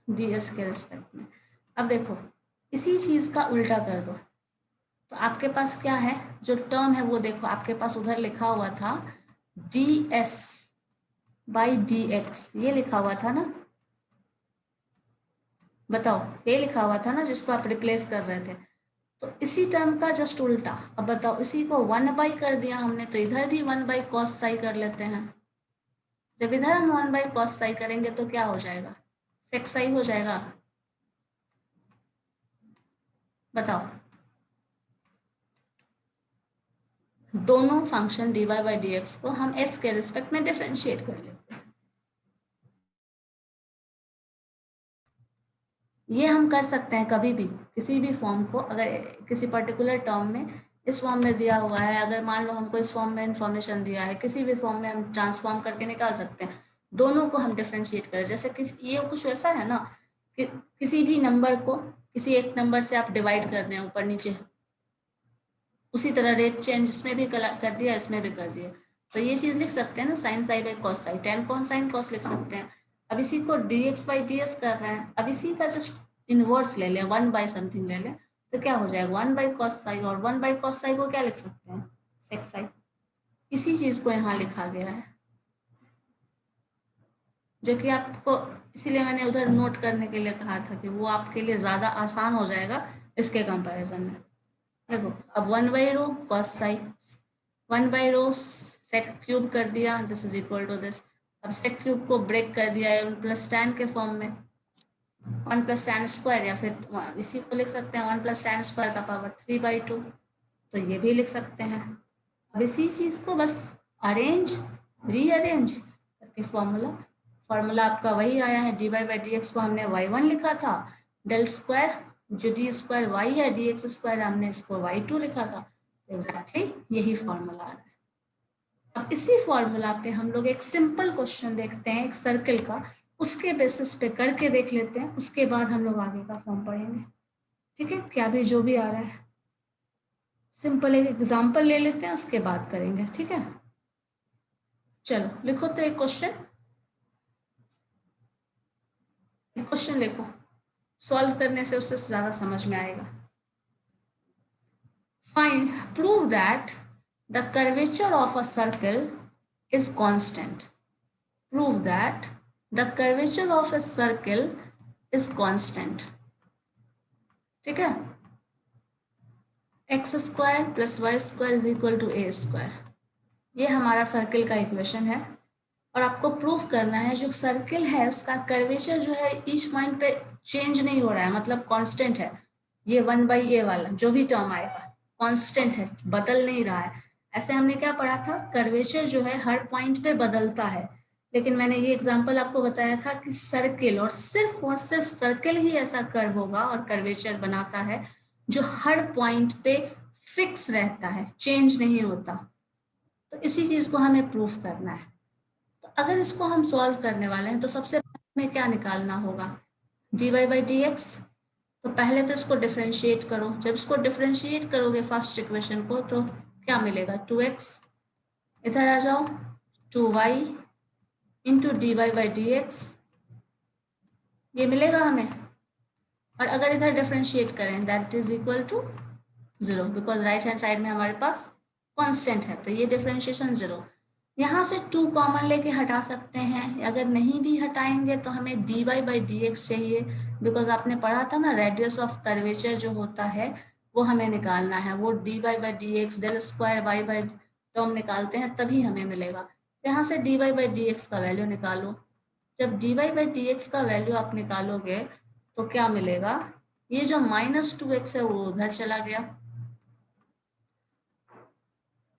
ds के रिस्पेक्ट में। अब देखो इसी चीज का उल्टा कर दो तो आपके पास क्या है, जो टर्म है वो देखो आपके पास उधर लिखा हुआ था ds/dx, ये लिखा हुआ था ना, बताओ ये लिखा हुआ था ना जिसको आप रिप्लेस कर रहे थे। तो इसी टर्म का जस्ट उल्टा, अब बताओ इसी को 1/, कर दिया हमने तो इधर भी 1/cos साई कर लेते हैं। जब इधर हम 1/cos साई करेंगे तो क्या हो जाएगा, sec साई हो जाएगा, बताओ। दोनों फंक्शन dy/dx को हम s के रिस्पेक्ट में डिफरेंशिएट कर लेते हैं। ये हम कर सकते हैं कभी भी, किसी भी फॉर्म को, अगर किसी पर्टिकुलर टर्म में इस फॉर्म में दिया हुआ है, अगर मान लो हमको इस फॉर्म में इंफॉर्मेशन दिया है, किसी भी फॉर्म में हम ट्रांसफॉर्म करके निकाल सकते हैं। दोनों को हम डिफरेंशिएट करें, जैसे ये कुछ वैसा है ना कि किसी भी नंबर को किसी एक नंबर से आप डिवाइड कर दें ऊपर नीचे, उसी तरह रेट चेंज इसमें भी कर दिया, इसमें भी कर दिया। तो ये चीज लिख सकते हैं ना, sine psi by cos psi, tan को हम साइन कॉस लिख सकते हैं। अब इसी को dx/ds कर रहे हैं, अब इसी का जस्ट इनवर्स ले लें, 1 by समथिंग ले लें, तो क्या हो जाएगा 1/cos साई, और 1/cos साई को क्या लिख सकते हैं, sec साई। इसी चीज को यहाँ लिखा गया है, जो कि आपको इसीलिए मैंने उधर नोट करने के लिए कहा था कि वो आपके लिए ज्यादा आसान हो जाएगा इसके कंपैरिजन में। देखो अब 1/ρ cos साई, 1/ρ sec क्यूब कर दिया, this is equal to this. अब sec क्यूब को ब्रेक कर दिया है 1 + tan के फॉर्म में, 1 + tan स्क्वायर, या फिर इसी को लिख सकते हैं 1 + tan स्क्वायर का पावर 3/2, तो ये भी लिख सकते हैं। अब इसी चीज को बस अरेंज रीअरेंज करके फॉर्मूला आपका वही आया है, dy/dx को हमने y1 लिखा था, डेल स्क्वायर जो d² y है, dx² हमने इसको y2 लिखा था, एग्जैक्टली यही फॉर्मूला आ रहा है। अब इसी फॉर्मूला पे हम लोग एक सिंपल क्वेश्चन देखते हैं एक सर्कल का, उसके बेसिस पे करके देख लेते हैं, उसके बाद हम लोग आगे का फॉर्म पढ़ेंगे। ठीक है, क्या भी जो भी आ रहा है, सिंपल एक एग्जाम्पल ले लेते हैं, उसके बाद करेंगे। ठीक है, चलो लिखो तो एक क्वेश्चन। क्वेश्चन देखो, सॉल्व करने से उससे ज्यादा समझ में आएगा। Find, prove that the curvature of a circle is constant. Prove that the curvature of a circle is constant. ठीक है, x square plus Y square is equal to a square, ये हमारा सर्किल का इक्वेशन है। और आपको prove करना है जो सर्किल है उसका कर्वेचर जो है ईच पॉइंट पे चेंज नहीं हो रहा है, मतलब कांस्टेंट है। ये 1/a वाला जो भी टर्म आएगा कांस्टेंट है, बदल नहीं रहा है। ऐसे हमने क्या पढ़ा था, कर्वेचर जो है हर पॉइंट पे बदलता है, लेकिन मैंने ये एग्जांपल आपको बताया था कि सर्किल और सिर्फ सर्किल ही ऐसा कर्व होगा और कर्वेचर बनाता है जो हर पॉइंट पे फिक्स रहता है, चेंज नहीं होता। तो इसी चीज को हमें प्रूफ करना है। तो अगर इसको हम सॉल्व करने वाले हैं तो सबसे पहले हमें क्या निकालना होगा, dy बाई डी एक्स। तो पहले तो इसको डिफरेंशिएट करो, जब इसको डिफरेंशिएट करोगे फर्स्ट इक्वेशन को तो क्या मिलेगा, 2x, इधर आ जाओ 2y into dy by d x, ये मिलेगा हमें। और अगर इधर डिफरेंशिएट करें that is equal to 0, because right hand side में हमारे पास कांस्टेंट है, तो ये डिफरेंशिएशन 0। यहाँ से 2 कॉमन लेके हटा सकते हैं, अगर नहीं भी हटाएंगे तो हमें dy बाई डी एक्स चाहिए, बिकॉज आपने पढ़ा था ना रेडियस ऑफ कर्वेचर जो होता है वो हमें निकालना है, वो dy by d x del square y by term निकालते हैं तभी हमें मिलेगा। यहाँ से dy बाई डी एक्स का वैल्यू निकालो, जब dy बाई डी एक्स का वैल्यू आप निकालोगे तो क्या मिलेगा, ये जो -2x है वो उधर चला गया,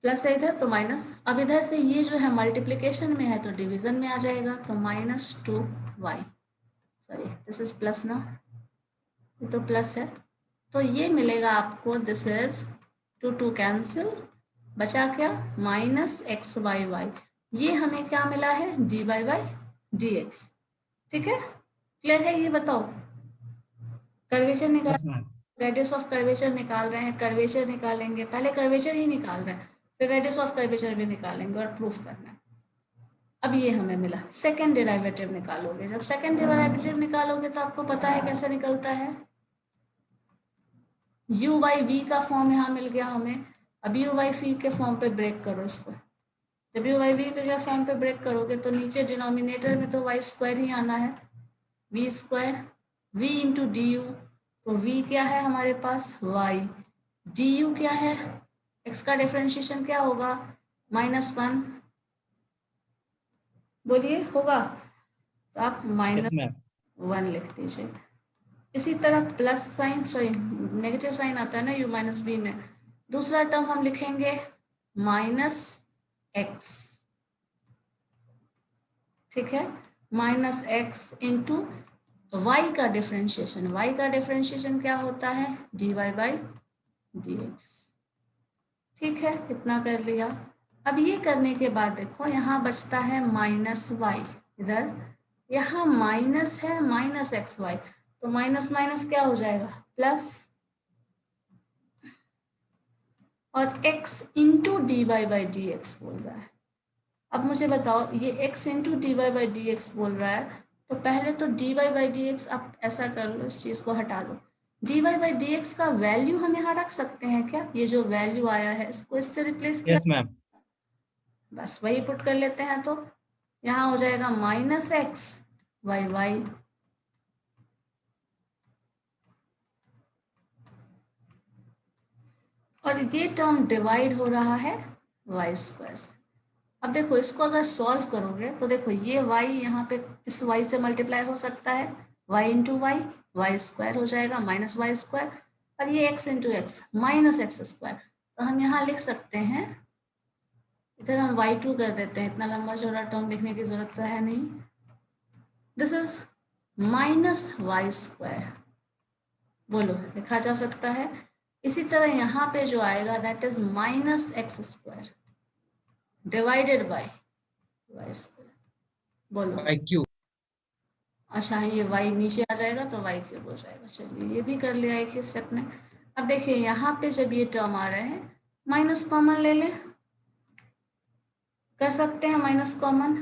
प्लस है इधर तो माइनस। अब इधर से ये जो है मल्टीप्लिकेशन में है तो डिवीजन में आ जाएगा, तो -2y, sorry this is plus ना, ये तो प्लस है, तो ये मिलेगा आपको, दिस इज 2 कैंसिल, बचा क्या -x/y, ये हमें क्या मिला है dy बाई डी एक्स। ठीक है, क्लियर है? ये बताओ, कर्वेचर निकाल, Yes, ma'am. Radius of curvature निकाल रहे हैं, कर्वेचर निकालेंगे, पहले कर्वेचर ही निकाल रहे हैं फिर रेडियस ऑफ कर्वेचर भी निकालेंगे और प्रूफ करना है। अब ये हमें मिला, सेकंड डेरिवेटिव निकालोगे, जब सेकंड डेरिवेटिव निकालोगे तो आपको पता है कैसे निकलता है, u बाई वी का फॉर्म यहाँ मिल गया हमें। अब u बाई वी के फॉर्म पे ब्रेक करो इसको, जब u बाई वी के फॉर्म पे ब्रेक करोगे तो नीचे डिनोमिनेटर में तो y स्क्वायर ही आना है, v square, v into D you, तो v क्या है हमारे पास y, du क्या है, x का डिफरेंशिएशन क्या होगा -1, बोलिए होगा, तो आप Yes, ma'am. -1 लिख दीजिए। इसी तरह plus sign, sorry negative sign आता है ना u माइनस बी में, दूसरा टर्म हम लिखेंगे -x, ठीक है, -x इंटू y का डिफरेंशिएशन, y का डिफरेंशिएशन क्या होता है dy बाई डी एक्स। ठीक है, इतना कर लिया। अब ये करने के बाद देखो यहाँ बचता है -y, इधर यहाँ माइनस है -xy, तो माइनस माइनस क्या हो जाएगा प्लस, और x into D by d x बोल रहा है। अब मुझे बताओ ये x into D by d x बोल रहा है, तो पहले तो डी बाई डी एक्स, आप ऐसा कर लो इस चीज को हटा दो, डी बाई डी एक्स का वैल्यू हम यहाँ रख सकते हैं क्या, ये जो वैल्यू आया है इसको इससे रिप्लेस किया, Yes, ma'am. बस वही पुट कर लेते हैं, तो यहाँ हो जाएगा -x/y, और ये टर्म डिवाइड हो रहा है y स्क्वायर से। अब देखो इसको अगर सॉल्व करोगे तो देखो ये y यहाँ पे इस y से मल्टीप्लाई हो सकता है, y इंटू y स्क्वायर हो जाएगा -y स्क्वायर, और ये x into x -x square, तो हम यहाँ लिख सकते हैं, इधर हम y2 कर देते हैं, इतना लंबा चौड़ा टर्म लिखने की जरूरत तो है नहीं, दिस इज -y स्क्वायर, बोलो लिखा जा सकता है। इसी तरह यहाँ पे जो आएगा that is -x square divided by y square, बोलो IQ. अच्छा ये y नीचे आ जाएगा तो y क्यूब हो जाएगा। चलिए ये भी कर लिया एक ही स्टेप में। अब देखिए यहाँ पे जब ये टर्म आ रहे हैं माइनस कॉमन ले लें, कर सकते हैं माइनस कॉमन,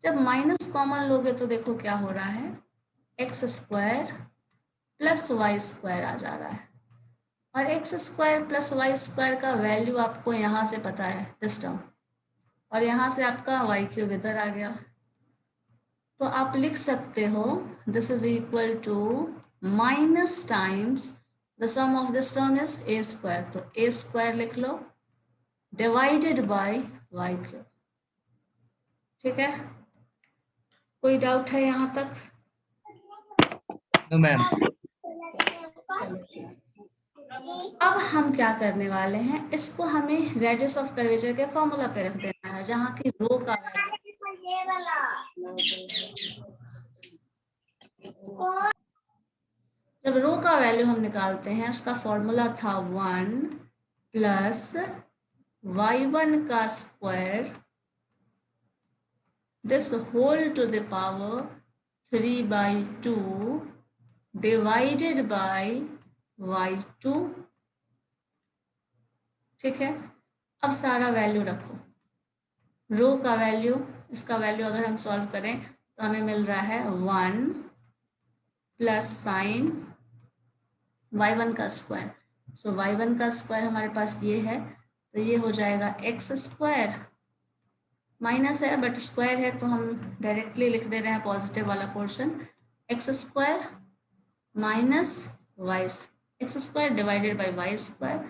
जब माइनस कॉमन लोगे तो देखो क्या हो रहा है, x square plus Y square आ जा रहा है, और X square plus Y square का वैल्यू आपको यहाँ से पता है दिस टर्म, और यहाँ से आपका वाई क्यूब इधर आ गया। तो आप लिख सकते हो this is equal to minus times the sum of this term is A square, तो ए स्क्वायर लिख लो डिवाइडेड बाय वाई क्यूब। ठीक है, कोई डाउट है यहाँ तक? No ma'am. अब हम क्या करने वाले हैं, इसको हमें रेडियस ऑफ कर्वेचर के फॉर्मूला पे रख देना है, जहाँ की रो का जब रो का वैल्यू हम निकालते हैं उसका फॉर्मूला था 1 प्लस y1 का square this whole to the power 3/2 divided by y2। ठीक है, अब सारा वैल्यू रखो, रो का वैल्यू, इसका वैल्यू अगर हम सॉल्व करें तो हमें मिल रहा है 1 प्लस साइन y1 का स्क्वायर, सो y1 का स्क्वायर हमारे पास ये है, तो ये हो जाएगा एक्स स्क्वायर, माइनस है बट स्क्वायर है तो हम डायरेक्टली लिख दे रहे हैं पॉजिटिव वाला portion, x square minus y, x square divided by Y square,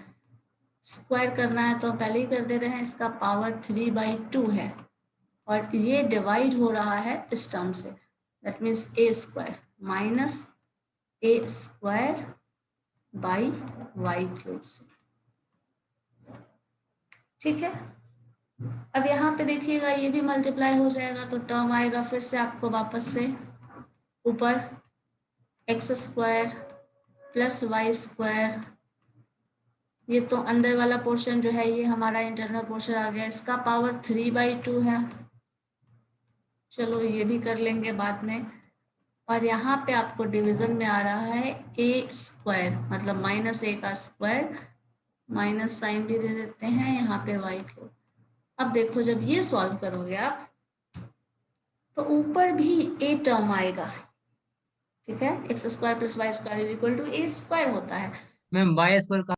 square करना है तो पहले ही कर दे रहे हैं, इसका पावर 3/2 है, और ये डिवाइड हो रहा है इस टर्म से, that means a square minus a square by y cube से। ठीक है, अब यहाँ पे देखिएगा ये भी मल्टीप्लाई हो जाएगा, तो टर्म आएगा फिर से आपको वापस से ऊपर x square plus Y square, ये तो अंदर वाला पोर्शन जो है ये हमारा इंटरनल पोर्शन आ गया, इसका पावर 3/2 है, चलो ये भी कर लेंगे बाद में, और यहाँ पे आपको डिवीजन में आ रहा है ए स्क्वायर मतलब माइनस ए का स्क्वायर, माइनस साइन भी दे देते हैं यहाँ पे वाई क्यूब। अब देखो जब ये सॉल्व करोगे आप तो ऊपर भी ए टर्म आएगा, ठीक है, x square plus Y square is equal to a square होता है। मैम वाई स्क्वायर का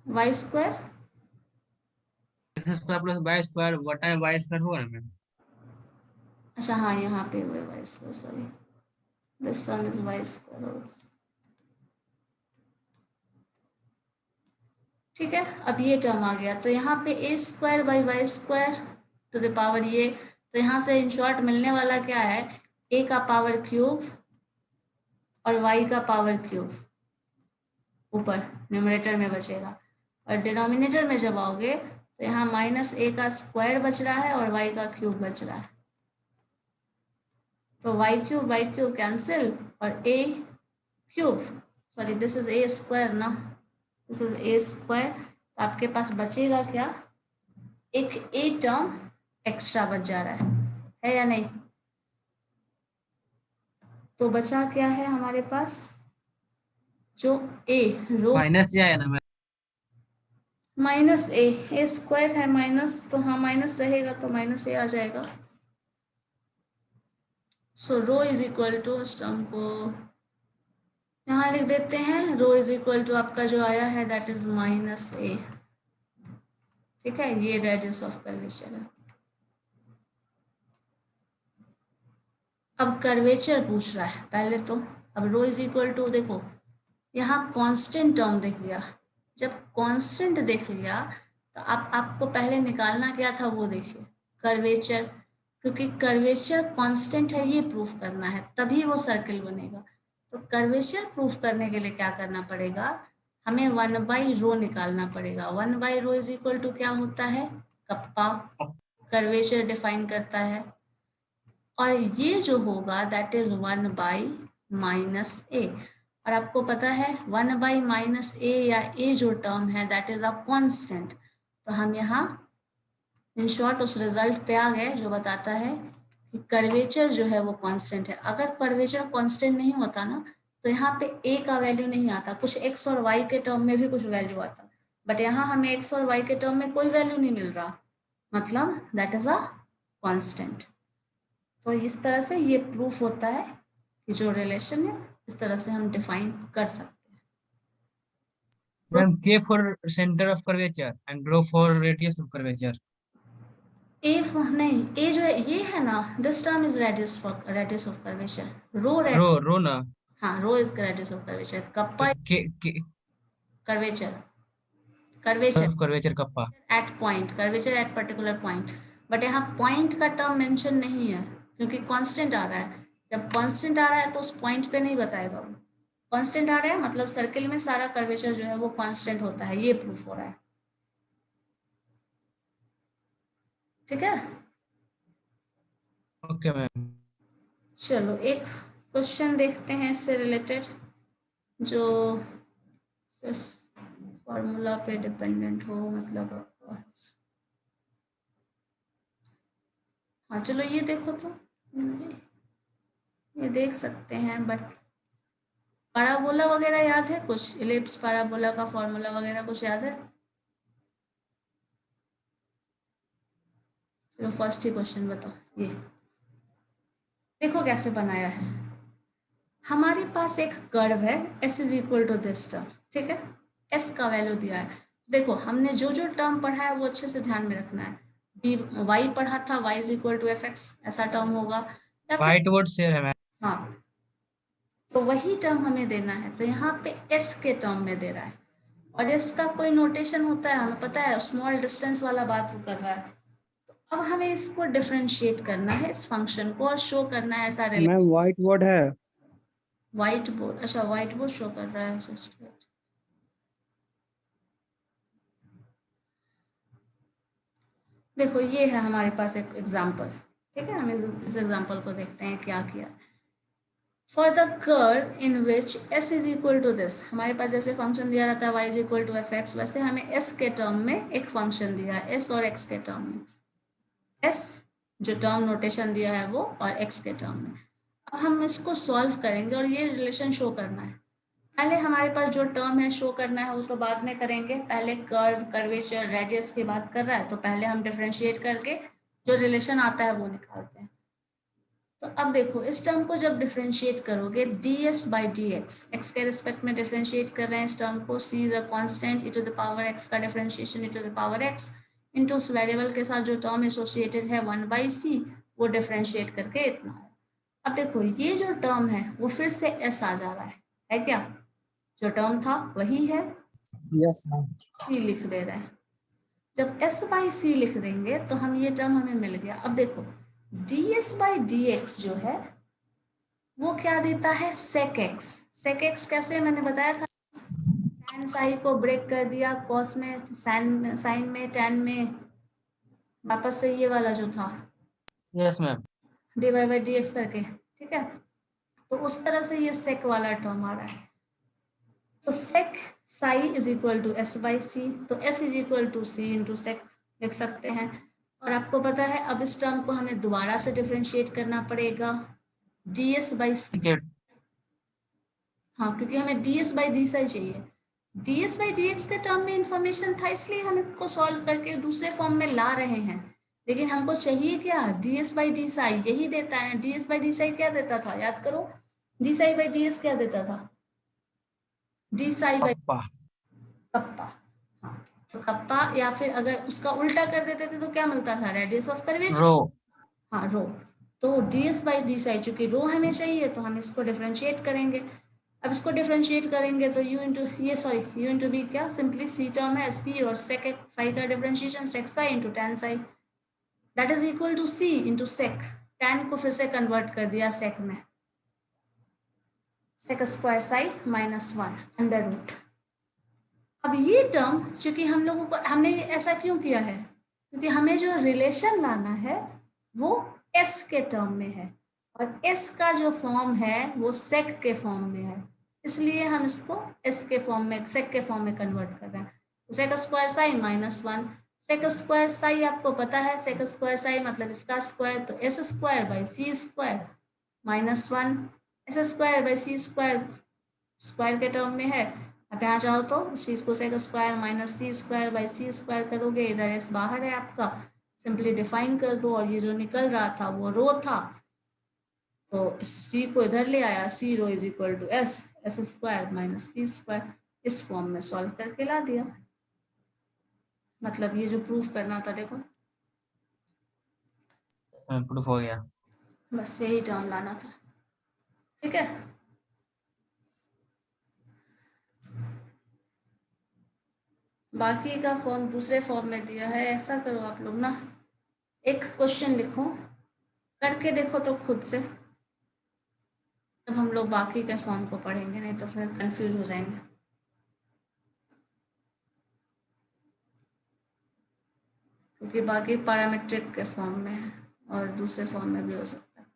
y square x square plus Y square what time y square होगा ना मैम? अच्छा हाँ यहाँ पे हुए y square, sorry this term is y square also. ठीक है, अब ये टर्म आ गया तो यहाँ पे A square by Y square to the power ये, तो यहाँ से इन शॉर्ट मिलने वाला क्या है, ए का पावर क्यूब और वाई का पावर क्यूब ऊपर न्यूमरेटर में बचेगा, और डिनोमिनेटर में जब आओगे तो यहाँ माइनस ए का स्क्वायर बच रहा है और वाई का क्यूब बच रहा है, तो वाई क्यूब कैंसिल और A cube, sorry this is A square ना, दिस इज ए स्क्वायर, तो आपके पास बचेगा क्या, एक ए टर्म एक्स्ट्रा बच जा रहा है या नहीं, तो बचा क्या है हमारे पास, जो ए रो माइनस जाएगा ना मैम? माइनस ए स्क्वायर है माइनस, तो हाँ माइनस रहेगा तो माइनस ए आ जाएगा, सो रो इज इक्वल टू, इस टर्म को यहाँ लिख देते हैं, रो इज इक्वल टू आपका जो आया है दैट इज माइनस ए। ठीक है, ये रेडियस ऑफ कर्वेचर है। अब कर्वेचर पूछ रहा है पहले तो, अब रो इज इक्वल टू देखो यहाँ कांस्टेंट टर्म दिख गया, जब कांस्टेंट दिख गया तो आपको पहले निकालना क्या था वो देखिए कर्वेचर, क्योंकि कर्वेचर कांस्टेंट है ये प्रूफ करना है तभी वो सर्किल बनेगा, तो कर्वेचर प्रूफ करने के लिए क्या करना पड़ेगा, हमें 1/रो निकालना पड़ेगा। 1/रो इज इक्वल टू क्या होता है, कप्पा, कर्वेचर डिफाइन करता है, और ये जो होगा दैट इज 1/-a, और आपको पता है 1/-a या a जो टर्म है दैट इज अ कांस्टेंट, तो हम यहाँ इन शॉर्ट उस रिजल्ट पे आ गए जो बताता है कि कर्वेचर जो है वो कांस्टेंट है। अगर कर्वेचर कांस्टेंट नहीं होता ना तो यहाँ पे a का वैल्यू नहीं आता, कुछ x और y के टर्म में भी कुछ वैल्यू आता, बट यहाँ हमें x और y के टर्म में कोई वैल्यू नहीं मिल रहा, मतलब दैट इज अ कांस्टेंट। तो इस तरह से ये प्रूफ होता है ये जो रिलेशन है इस तरह से हम डिफाइन कर सकते हैं। Ma'am K for center of curvature and rho for radius of curvature. नहीं, ए जो है ये है ना, this term is radius of curvature. Rho ना हाँ, rho is radius of curvature, kappa K curvature of curvature kappa. At point, curvature at particular point. But यहाँ point का टर्म मेंशन नहीं है क्योंकि कांस्टेंट आ रहा है। जब कांस्टेंट आ रहा है तो उस पॉइंट पे नहीं बताएगा वो। कांस्टेंट आ रहा है मतलब सर्किल में सारा कर्वेचर जो है वो कांस्टेंट होता है, ये प्रूफ हो रहा है। ठीक है, Okay मैम। चलो एक क्वेश्चन देखते हैं इससे रिलेटेड जो सिर्फ फॉर्मूला पे डिपेंडेंट हो, मतलब आपका। हाँ चलो ये देखो तो, ये देख सकते हैं। बट पैराबोला वगैरह याद है कुछ? इलिप्स पैराबोला का फॉर्मूला वगैरह कुछ याद है? चलो फर्स्ट ही क्वेश्चन बताओ। ये देखो कैसे बनाया है। हमारे पास एक कर्व है s is equal to this term, ठीक है। s का वैल्यू दिया है। देखो हमने जो जो टर्म पढ़ा है वो अच्छे से ध्यान में रखना है। डी y पढ़ा था, y is equal to f x, ऐसा टर्म होगा। या फिर White word शेयर है मैम। हाँ, तो वही टर्म हमें देना है। तो यहाँ पे s के टर्म में दे रहा है और इसका कोई नोटेशन होता है, हमें पता है, स्मॉल डिस्टेंस वाला बात वो कर रहा है। तो अब हमें इसको डिफरेंशिएट करना है, इस फंक्शन को, और शो करना है ऐसा मैम व्हाइट बोर्ड है। व्हाइट बोर्ड, अच्छा व्हाइट बोर्ड शो कर रहा है। जस्ट देखो ये है हमारे पास एक एग्जाम्पल, ठीक है। हम इस एग्जाम्पल को देखते हैं क्या किया। For the curve in which s is equal to this, हमारे पास जैसे फंक्शन दिया रहता है y is equal to f x, वैसे हमें s के टर्म में एक फंक्शन दिया है, s और x के टर्म में। s जो टर्म नोटेशन दिया है वो, और x के टर्म में। अब हम इसको सॉल्व करेंगे और ये रिलेशन शो करना है। पहले हमारे पास जो टर्म है शो करना है वो तो बाद में करेंगे, पहले कर्व, कर्वेचर, रेडियस की बात कर रहा है तो पहले हम डिफरेंशिएट करके जो रिलेशन आता है वो निकालते हैं। तो अब देखो इस टर्म को जब डिफरेंशिएट करोगे ds बाई डी एक्स के रिस्पेक्ट में डिफरेंशिएट कर रहे हैं इस टर्म को। c is a constant, e to the power x का differentiation e to the power x into उस वेरिएबल के साथ जो टर्म एसोसिएटेड है 1 बाई c, वो डिफरेंशिएट करके इतना है। अब देखो ये जो टर्म है वो फिर से s आ जा रहा है क्या? जो टर्म था वही है, यस मैम। c लिख दे रहे हैं। जब s बाई c लिख देंगे तो हम ये टर्म हमें मिल गया। अब देखो ds बाई डी एक्स जो है वो क्या देता है? sec x। sec x कैसे मैंने बताया था, tan साई को ब्रेक कर दिया, cos में, साइन में, tan में, वापस से ये वाला जो था Yes ma'am. dy by d x करके, ठीक है। तो उस तरह से ये sec वाला टर्म आ रहा है। तो sec psi is equal to s by C, तो s is equal to C into sec लिख सकते हैं। और आपको पता है अब इस टर्म को हमें दोबारा से डिफरेंशिएट करना पड़ेगा ds बाई, हाँ क्योंकि हमें ds बाई डी साई चाहिए। ds बाई डी एक्स के टर्म में इंफॉर्मेशन था इसलिए हम इसको सॉल्व करके दूसरे फॉर्म में ला रहे हैं। लेकिन हमको चाहिए क्या? ds बाई डी साई, यही देता है। ds बाई डी साई क्या देता था, याद करो। D psi by d S क्या देता था? D psi by kappa. हाँ, तो कप्पा, या फिर अगर उसका उल्टा कर देते थे तो क्या मिलता था? Radius of curvature. रो। हाँ रो। तो ds बाई डी साई, चूंकि रो हमें चाहिए तो हम इसको डिफरेंशिएट करेंगे। अब इसको डिफरेंशिएट करेंगे तो u इंटू ये, सॉरी u इंटू बी क्या, सिंपली c टर्म है c और sec साई का differentiation sec psi into tan psi, that is equal to c into sec। tan को फिर से कन्वर्ट कर दिया sec में, sec square psi minus 1 under root. अब ये टर्म चूंकि हम लोगों को, हमने ऐसा क्यों किया है? क्योंकि हमें जो रिलेशन लाना है वो s के टर्म में है और s का जो फॉर्म है वो sec के फॉर्म में है, इसलिए हम इसको s के फॉर्म में, sec के फॉर्म में कन्वर्ट कर रहे हैं। तो sec square psi minus 1, sec square Sai आपको पता है, sec स्क्वायर साई मतलब इसका स्क्वायर, तो s square by c square minus 1, s square by c square square के टर्म में है। अब यहाँ चाहो तो इस चीज को sec square minus C square by c square करोगे, इधर s बाहर है आपका, सिंपली डिफाइन कर दो और ये जो निकल रहा था वो रो था। तो इस सी को इधर ले आया, C rho is equal to S, S square minus C square, इस फॉर्म में सॉल्व करके ला दिया। मतलब ये जो प्रूफ करना था देखो, प्रूफ हो गया। बस यही टर्म लाना था। ठीक है, बाकी का फॉर्म दूसरे फॉर्म में दिया है। ऐसा करो आप लोग ना, एक क्वेश्चन लिखो, करके देखो तो खुद से, तब हम लोग बाकी के फॉर्म को पढ़ेंगे, नहीं तो फिर कंफ्यूज हो जाएंगे। क्योंकि बाकी पैरामीट्रिक के फॉर्म में है और दूसरे फॉर्म में भी हो सकता है।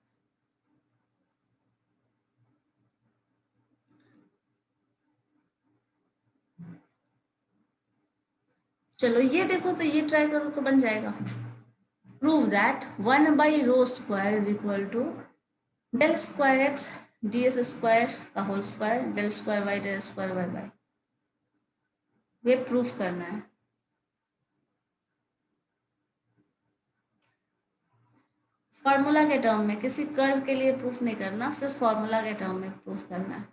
चलो ये देखो, तो ये ट्राई करो तो बन जाएगा। Prove that 1 rho square is equal to del square X D S square का whole square del square Y del square Y by. ये प्रूफ करना है। फॉर्मूला के टर्म में, किसी कर्व के लिए प्रूफ नहीं करना, सिर्फ फॉर्मूला के टर्म में प्रूफ करना है।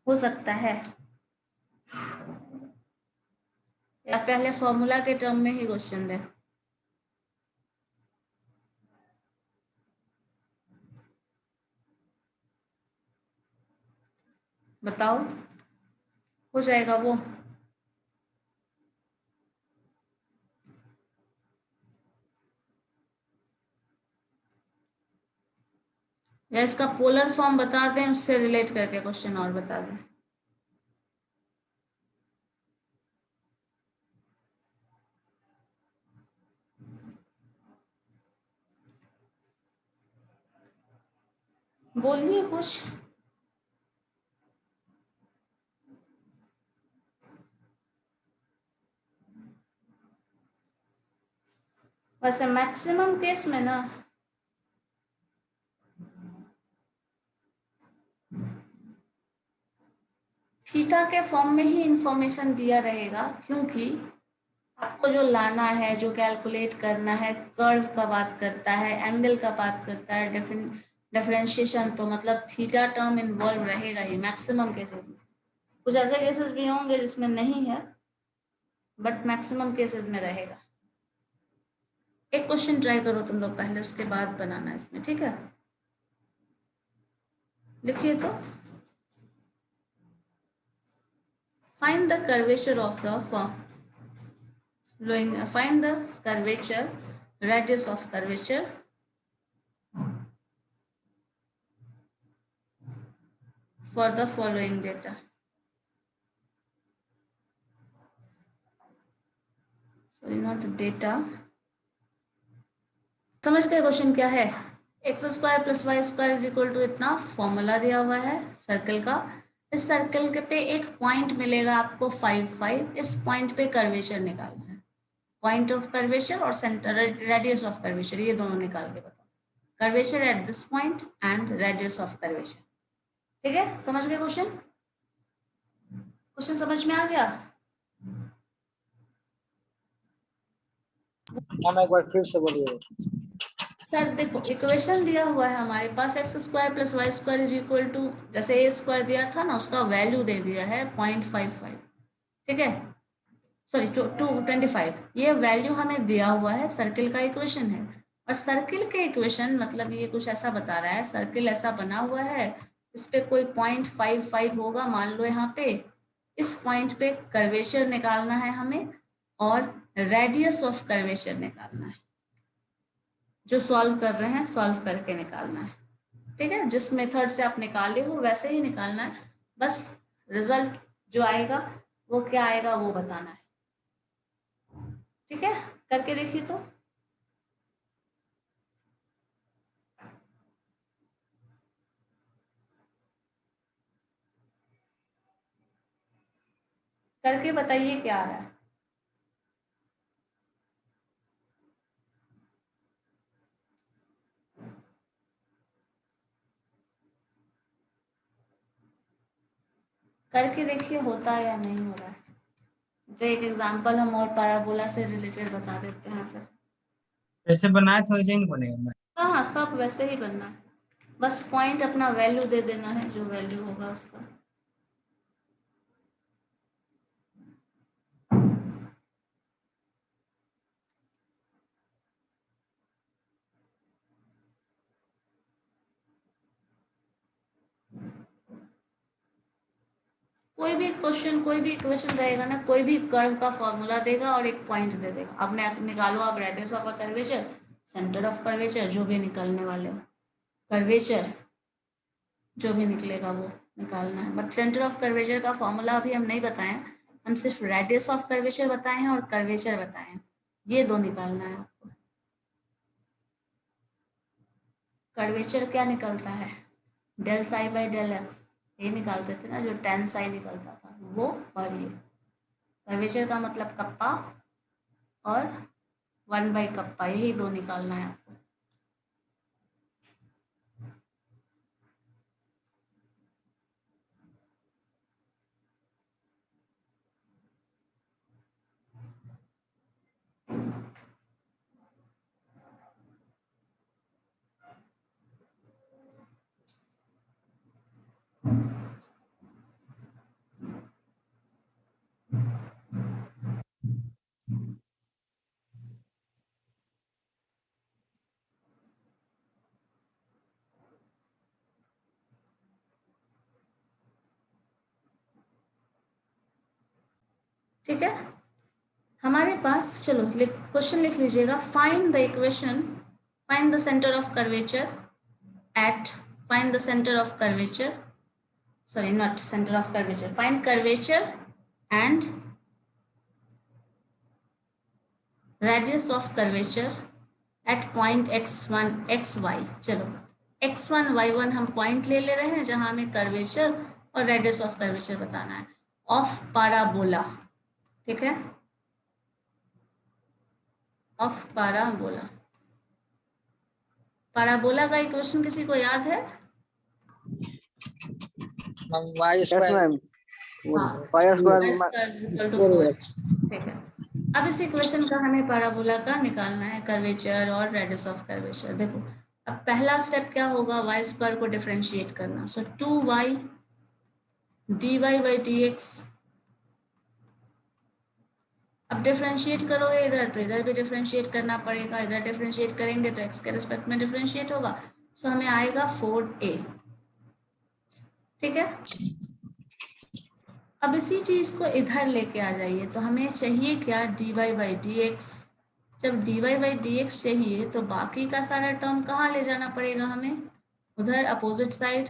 हो सकता है या पहले फॉर्मूला के टर्म में ही क्वेश्चन दे। बताओ, हो जाएगा वो? या इसका पोलर फॉर्म बता दें, उससे रिलेट करके क्वेश्चन और बता दें। बोलिए कुछ। वैसे मैक्सिमम केस में ना थीटा के फॉर्म में ही इंफॉर्मेशन दिया रहेगा, क्योंकि आपको जो लाना है, जो कैलकुलेट करना है, कर्व का बात करता है, एंगल का बात करता है, डिफरेंशिएशन, तो मतलब थीटा टर्म इन्वॉल्व रहेगा ही मैक्सिमम केसेस में। कुछ ऐसे केसेस भी होंगे जिसमें नहीं है, बट मैक्सिमम केसेस में रहेगा। एक क्वेश्चन ट्राई करो तुम लोग पहले, उसके बाद बनाना इसमें, ठीक है? लिखिए तो, find the curvature of the find the curvature, radius of curvature for the following data. Sorry, not data. समझ गए क्वेश्चन क्या है? X square plus Y square is equal to इतना फॉर्मूला दिया हुआ है सर्कल का। इस सर्कल के पे एक पॉइंट मिलेगा आपको 5 5। इस पॉइंट पे कर्वेचर निकालना है, पॉइंट ऑफ कर्वेचर और सेंटर रेडियस ऑफ कर्वेचर, ये दोनों निकाल के बताओ। Curvature at this point and radius of curvature. ठीक है, समझ गए क्वेश्चन? क्वेश्चन समझ में आ गया? हम एक बार फिर से बोलिए। सर देखो, इक्वेशन दिया हुआ है हमारे पास, X square plus Y square is equal to, जैसे ए स्क्वायर दिया था ना, उसका वैल्यू दे दिया है 0.55। ठीक है, सॉरी 225। ये वैल्यू हमें दिया हुआ है, सर्किल का इक्वेशन है। और सर्किल के इक्वेशन मतलब ये कुछ ऐसा बता रहा है, सर्किल ऐसा बना हुआ है, इस पे कोई 0.55 होगा मान लो यहाँ पे। इस पॉइंट पे कर्वेचर निकालना है हमें और रेडियस ऑफ कर्वेचर निकालना है। जो सॉल्व कर रहे हैं सॉल्व करके निकालना है। ठीक है, जिस मेथड से आप निकाले हो वैसे ही निकालना है, बस रिजल्ट जो आएगा वो क्या आएगा वो बताना है। ठीक है, करके देखिए तो। करके बताइए क्या आ रहा है। करके देखिए होता है या नहीं हो रहा है। तो एक एग्जांपल हम और पैराबोला से रिलेटेड बता देते हैं फिर। जैसे बनाए थे वैसे ही नहीं बनेगा। हाँ हाँ, सब वैसे ही बनना है, बस पॉइंट अपना वैल्यू दे देना है, जो वैल्यू होगा उसका। कोई भी क्वेश्चन, कोई भी इक्वेशन रहेगा ना, कोई भी कर्व का फॉर्मूला देगा और एक पॉइंट दे देगा। अब निकालो आप radius of a curvature, centre of curvature, जो भी निकलने वाले हो, कर्वेचर जो भी निकलेगा वो निकालना है। बट सेंटर ऑफ कर्वेचर का फॉर्मूला अभी हम नहीं बताए, हम सिर्फ रेडियस ऑफ कर्वेचर बताए हैं और कर्वेचर बताए हैं, ये दो निकालना है आपको। कर्वेचर क्या निकलता है, del psi by del x, ये निकालते थे ना, जो टेन साई निकलता था वो, और ये कर्वेचर का मतलब कप्पा और 1/कप्पा, यही दो निकालना है आपको। ठीक है, हमारे पास, चलो क्वेश्चन लिख लीजिएगा। Find the equation, find the centre of curvature at, find the centre of curvature, sorry not center of curvature, find curvature and radius of curvature at point x1 xy। चलो x1 y1 हम point ले रहे हैं जहां हमें curvature और radius of curvature बताना है, ऑफ पाराबोला, ठीक है, ऑफ पाराबोला। पाराबोला का इक्वेशन किसी को याद है? y यस स्क्वायर मैम, हाँ, pi square equal to 4x, ठीक है। अब इस इक्वेशन का हमें पाराबोला का निकालना है, कर्वेचर और रेडियस ऑफ कर्वेचर। देखो अब पहला स्टेप क्या होगा, वाई स्क्वायर को डिफरेंशिएट करना, सो 2y dy बाई dx। अब डिफरेंशिएट करोगे इधर तो इधर भी डिफरेंशिएट करना पड़ेगा, इधर डिफरेंशिएट करेंगे तो x के रिस्पेक्ट में डिफरेंशिएट होगा, सो हमें आएगा 4a, ठीक है। अब इसी चीज को इधर लेके आ जाइए, तो हमें चाहिए क्या, dy बाई dx। जब dy बाई dx चाहिए तो बाकी का सारा टर्म कहाँ ले जाना पड़ेगा हमें, उधर अपोजिट साइड,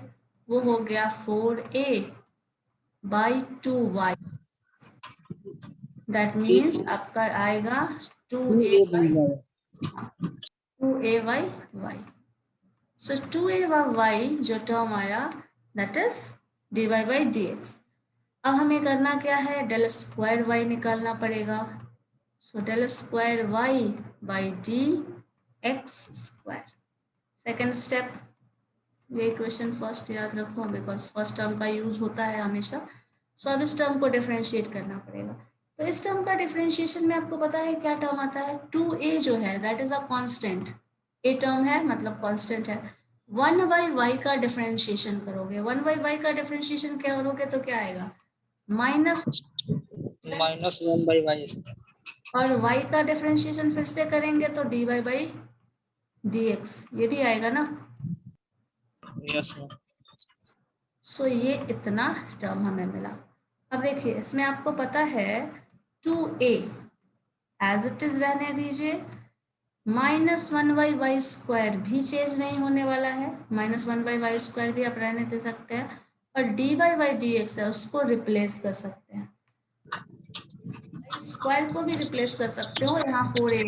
वो हो गया 4a by 2y, that means आपका आएगा 2a by y। So 2a by y जो टर्म आया, that is dy by dx। अब हमें करना क्या है, डेल स्क्वायर y निकालना पड़ेगा, so del square y by d x square. Second step, ये इक्वेशन फर्स्ट याद रखो बिकॉज फर्स्ट टर्म का यूज होता है हमेशा। सो अब इस टर्म को डिफरेंशिएट करना पड़ेगा, तो इस टर्म का डिफरेंशिएशन में आपको पता है क्या टर्म आता है, 2a जो है that is a constant, a term है मतलब कांस्टेंट है। 1/y का डिफरेंशिएशन करोगे, 1/y का डिफरेंशिएशन क्या करोगे तो क्या आएगा, माइनस -1/y, और y का डिफरेंशिएशन फिर से करेंगे तो dy बाई dx, ये भी आएगा ना। Yes ma'am. सो ये इतना टर्म हमें मिला। अब देखिए इसमें आपको पता है 2a एज इट इज रहने दीजिए, -1/y स्क्वायर भी चेंज नहीं होने वाला है, -1/y स्क्वायर भी आप रहने दे सकते हैं, और dy बाई dx है उसको रिप्लेस कर सकते हैं, स्क्वायर को भी रिप्लेस कर सकते हो यहाँ 4a से,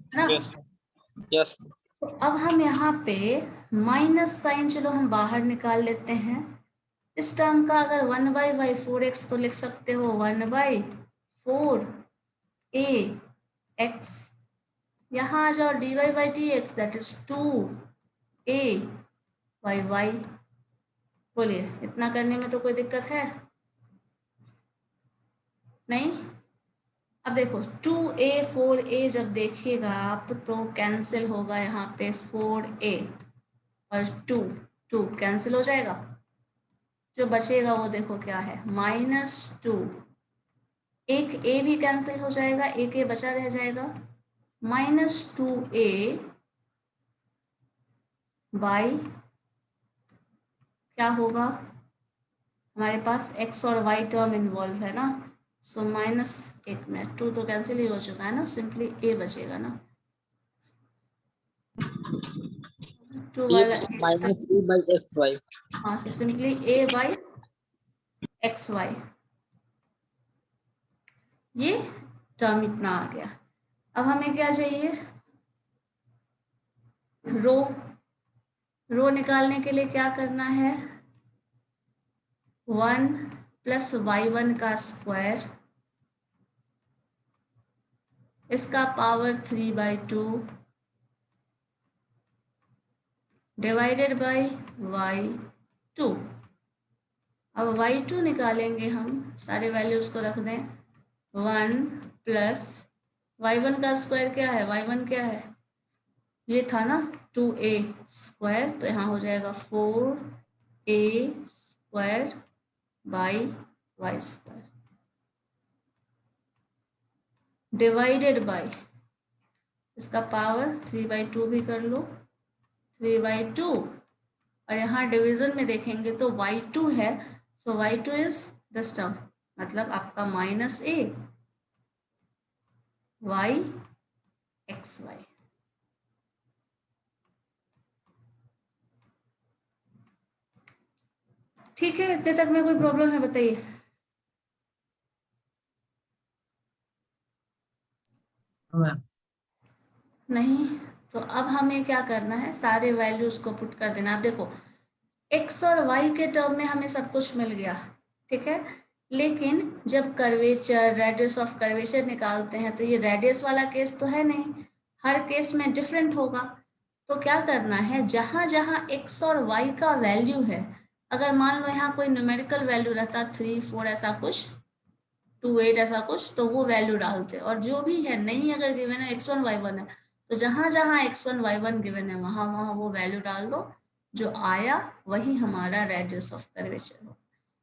है ना। यस यस तो अब हम यहाँ पे माइनस साइन, चलो हम बाहर निकाल लेते हैं, इस टर्म का अगर 1/y 4x तो लिख सकते हो 1/4a x, यहाँ आ जाओ dy by dx that is 2a by y। बोलिए इतना करने में तो कोई दिक्कत है नहीं। अब अब देखो 2a 4a जब देखिएगा आप तो कैंसिल होगा यहाँ पे 4a और 2 कैंसिल हो जाएगा, जो बचेगा वो देखो क्या है -2, एक a भी कैंसिल हो जाएगा, एक a बचा रह जाएगा, -2a बाई क्या होगा, हमारे पास x और y टर्म इन्वॉल्व है ना, सो माइनस, एक मिनट, 2 तो कैंसिल ही हो चुका है ना, सिंपली a बचेगा ना, 2 वाला a minus a by xy. हाँ, so simply a by x y, ये टर्म इतना आ गया। अब हमें क्या चाहिए, रो निकालने के लिए क्या करना है, 1 + y1 का स्क्वायर, इसका पावर 3/2 डिवाइडेड बाई y2। अब y2 निकालेंगे हम, सारे वैल्यूज को रख दें, 1 + y1 का स्क्वायर क्या है, y1 क्या है, ये था ना 2a स्क्वायर, तो यहाँ हो जाएगा 4a square by Y square divided by, इसका पावर 3/2 भी कर लो, 3/2, और यहाँ डिवीजन में देखेंगे तो y2 है, सो y2 इज दिस टर्म, मतलब आपका -a y xy। ठीक है, इतने तक में कोई प्रॉब्लम है बताइए? नहीं, तो अब हमें क्या करना है, सारे वैल्यूज को पुट कर देना। आप देखो x और y के टर्म में हमें सब कुछ मिल गया, ठीक है, लेकिन जब कर्वेचर, रेडियस ऑफ कर्वेचर निकालते हैं तो ये रेडियस वाला केस तो है नहीं, हर केस में डिफरेंट होगा। तो क्या करना है, जहाँ जहाँ x और y का वैल्यू है, अगर मान लो यहाँ कोई न्यूमेरिकल वैल्यू रहता 3 4 ऐसा कुछ, 2 8 ऐसा कुछ, तो वो वैल्यू डालते, और जो भी है नहीं अगर गिवन है x1 y1 है, तो जहाँ जहाँ x1 y1 गिवन है वहाँ वहाँ वो वैल्यू डाल दो, जो आया वही हमारा रेडियस ऑफ कर्वेचर होगा।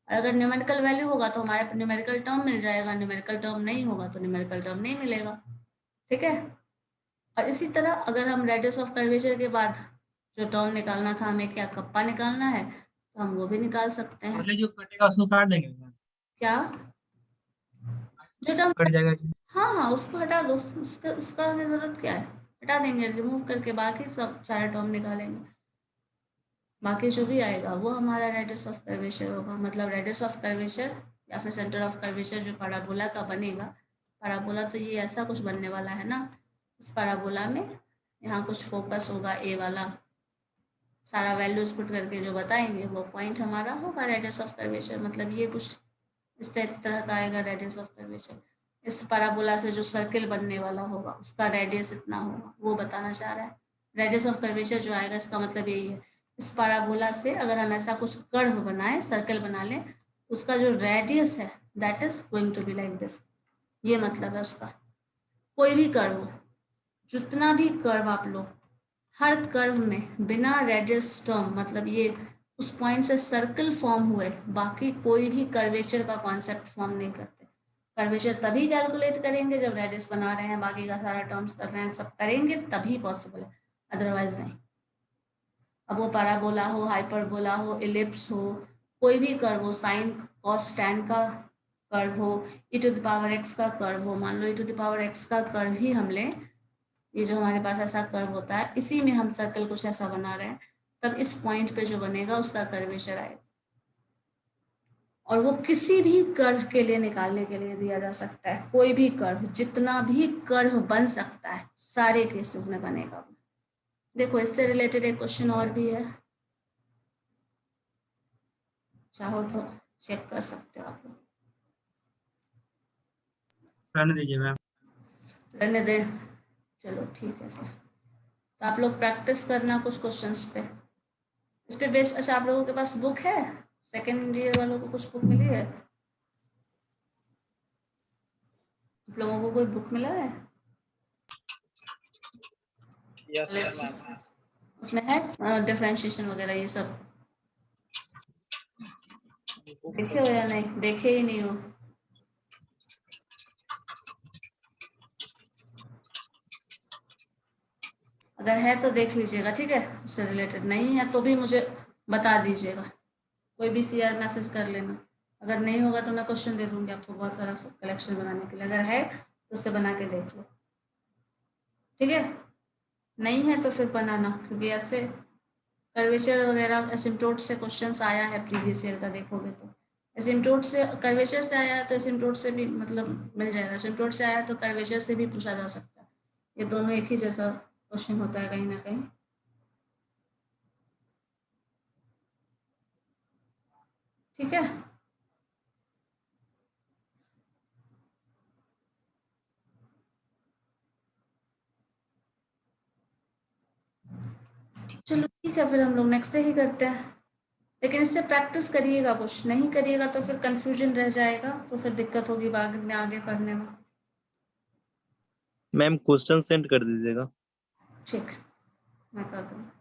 और अगर न्यूमेरिकल वैल्यू होगा तो हमारे न्यूमेरिकल टर्म मिल जाएगा, न्यूमेरिकल टर्म नहीं होगा तो न्यूमेरिकल टर्म नहीं मिलेगा, ठीक है। और इसी तरह अगर हम रेडियस ऑफ कर्वेचर के बाद जो टर्म निकालना था, हमें क्या कप्पा निकालना है, तो हम वो भी निकाल सकते हैं। पहले जो कटेगा उसको काट देंगे मैम, क्या, जो टर्म कट जाएगा। हाँ हाँ उसको हटा दो, उसका हमें जरूरत क्या है, हटा देंगे, रिमूव करके बाकी सब सारा टर्म निकालेंगे, बाकी जो भी आएगा वो हमारा रेडियस ऑफ कर्वेचर होगा। मतलब रेडियस ऑफ कर्वेचर या फिर सेंटर ऑफ कर्वेचर जो पैराबोला का बनेगा, पैराबोला तो ये ऐसा कुछ बनने वाला है ना, इस पैराबोला में यहाँ कुछ फोकस होगा ए वाला, सारा वैल्यूज पुट करके जो बताएंगे वो पॉइंट हमारा होगा रेडियस ऑफ कर्वेचर। मतलब ये कुछ इस तरह का आएगा रेडियस ऑफ कर्वेचर। इस पैराबोला से जो सर्किल बनने वाला होगा उसका रेडियस इतना होगा, वो बताना चाह रहा है। रेडियस ऑफ कर्वेचर जो आएगा इसका मतलब यही है, इस पैराबोला से अगर हम ऐसा कुछ कर्व बनाएं, सर्कल बना लें, उसका जो रेडियस है that is going to be like this, ये मतलब है उसका। कोई भी कर्व हो, जितना भी कर्व आप लो, हर कर्व में बिना रेडियस टर्म, मतलब ये उस पॉइंट से सर्कल फॉर्म हुए, बाकी कोई भी कर्वेचर का कॉन्सेप्ट फॉर्म नहीं करते। कर्वेचर तभी कैलकुलेट करेंगे जब रेडियस बना रहे हैं, बाकी का सारा टर्म्स कर रहे हैं, सब करेंगे तभी पॉसिबल है, अदरवाइज नहीं। अब वो पैराबोला हो, हाइपरबोला हो, इलिप्स हो, कोई भी कर्व हो, साइन कॉस टैन का कर्व हो, e⁻x का कर्व हो, मान लो e⁻x का कर्व ही हम लें, ये जो हमारे पास ऐसा कर्व होता है, इसी में हम सर्कल कुछ ऐसा बना रहे हैं, तब इस पॉइंट पे जो बनेगा उसका कर्वेचर आएगा। और वो किसी भी कर्व के लिए निकालने के लिए दिया जा सकता है, कोई भी कर्व, जितना भी कर्व बन सकता है सारे केसेस में बनेगा। देखो इससे रिलेटेड एक क्वेश्चन और भी है, चाहो तो चेक कर सकते हो आप लोग। रहने दीजिए मैम। रहने दे, चलो ठीक है फिर, तो आप लोग प्रैक्टिस करना कुछ क्वेश्चंस पे, इस पे बेस। अच्छा आप लोगों के पास बुक है, सेकेंड ईयर वालों को कुछ बुक मिली है? आप लोगों को कोई बुक मिला है? Yes, ma'am. उसमें है डिफरेंशिएशन वगैरह ये सब? देखे हो या नहीं? देखे ही नहीं हो? अगर है तो देख लीजिएगा, ठीक है, उससे रिलेटेड। नहीं है तो भी मुझे बता दीजिएगा, कोई भी CR मैसेज कर लेना। अगर नहीं होगा तो मैं क्वेश्चन दे दूंगी आपको बहुत सारा कलेक्शन बनाने के लिए। अगर है तो उससे बना के देख लो, ठीक है। नहीं है तो फिर बनाना, क्योंकि ऐसे कर्वेचर वगैरह एसिम्प्टोट से क्वेश्चंस आया है प्रीवियस ईयर का, देखोगे तो एसिम्प्टोट से कर्वेचर से आया है तो एसिम्प्टोट से भी मतलब मिल जाएगा, एसिम्प्टोट से आया है तो कर्वेचर से भी पूछा जा सकता है। ये दोनों एक ही जैसा क्वेश्चन होता है कहीं ना कहीं, ठीक है। चलो ठीक है, फिर हम लोग नेक्स्ट से ही करते हैं। लेकिन इससे प्रैक्टिस करिएगा, कुछ नहीं करिएगा तो फिर कंफ्यूजन रह जाएगा, तो फिर दिक्कत होगी बाद में आगे पढ़ने में। मैम क्वेश्चन सेंड कर दीजिएगा। ठीक, मैं कर दूँगी।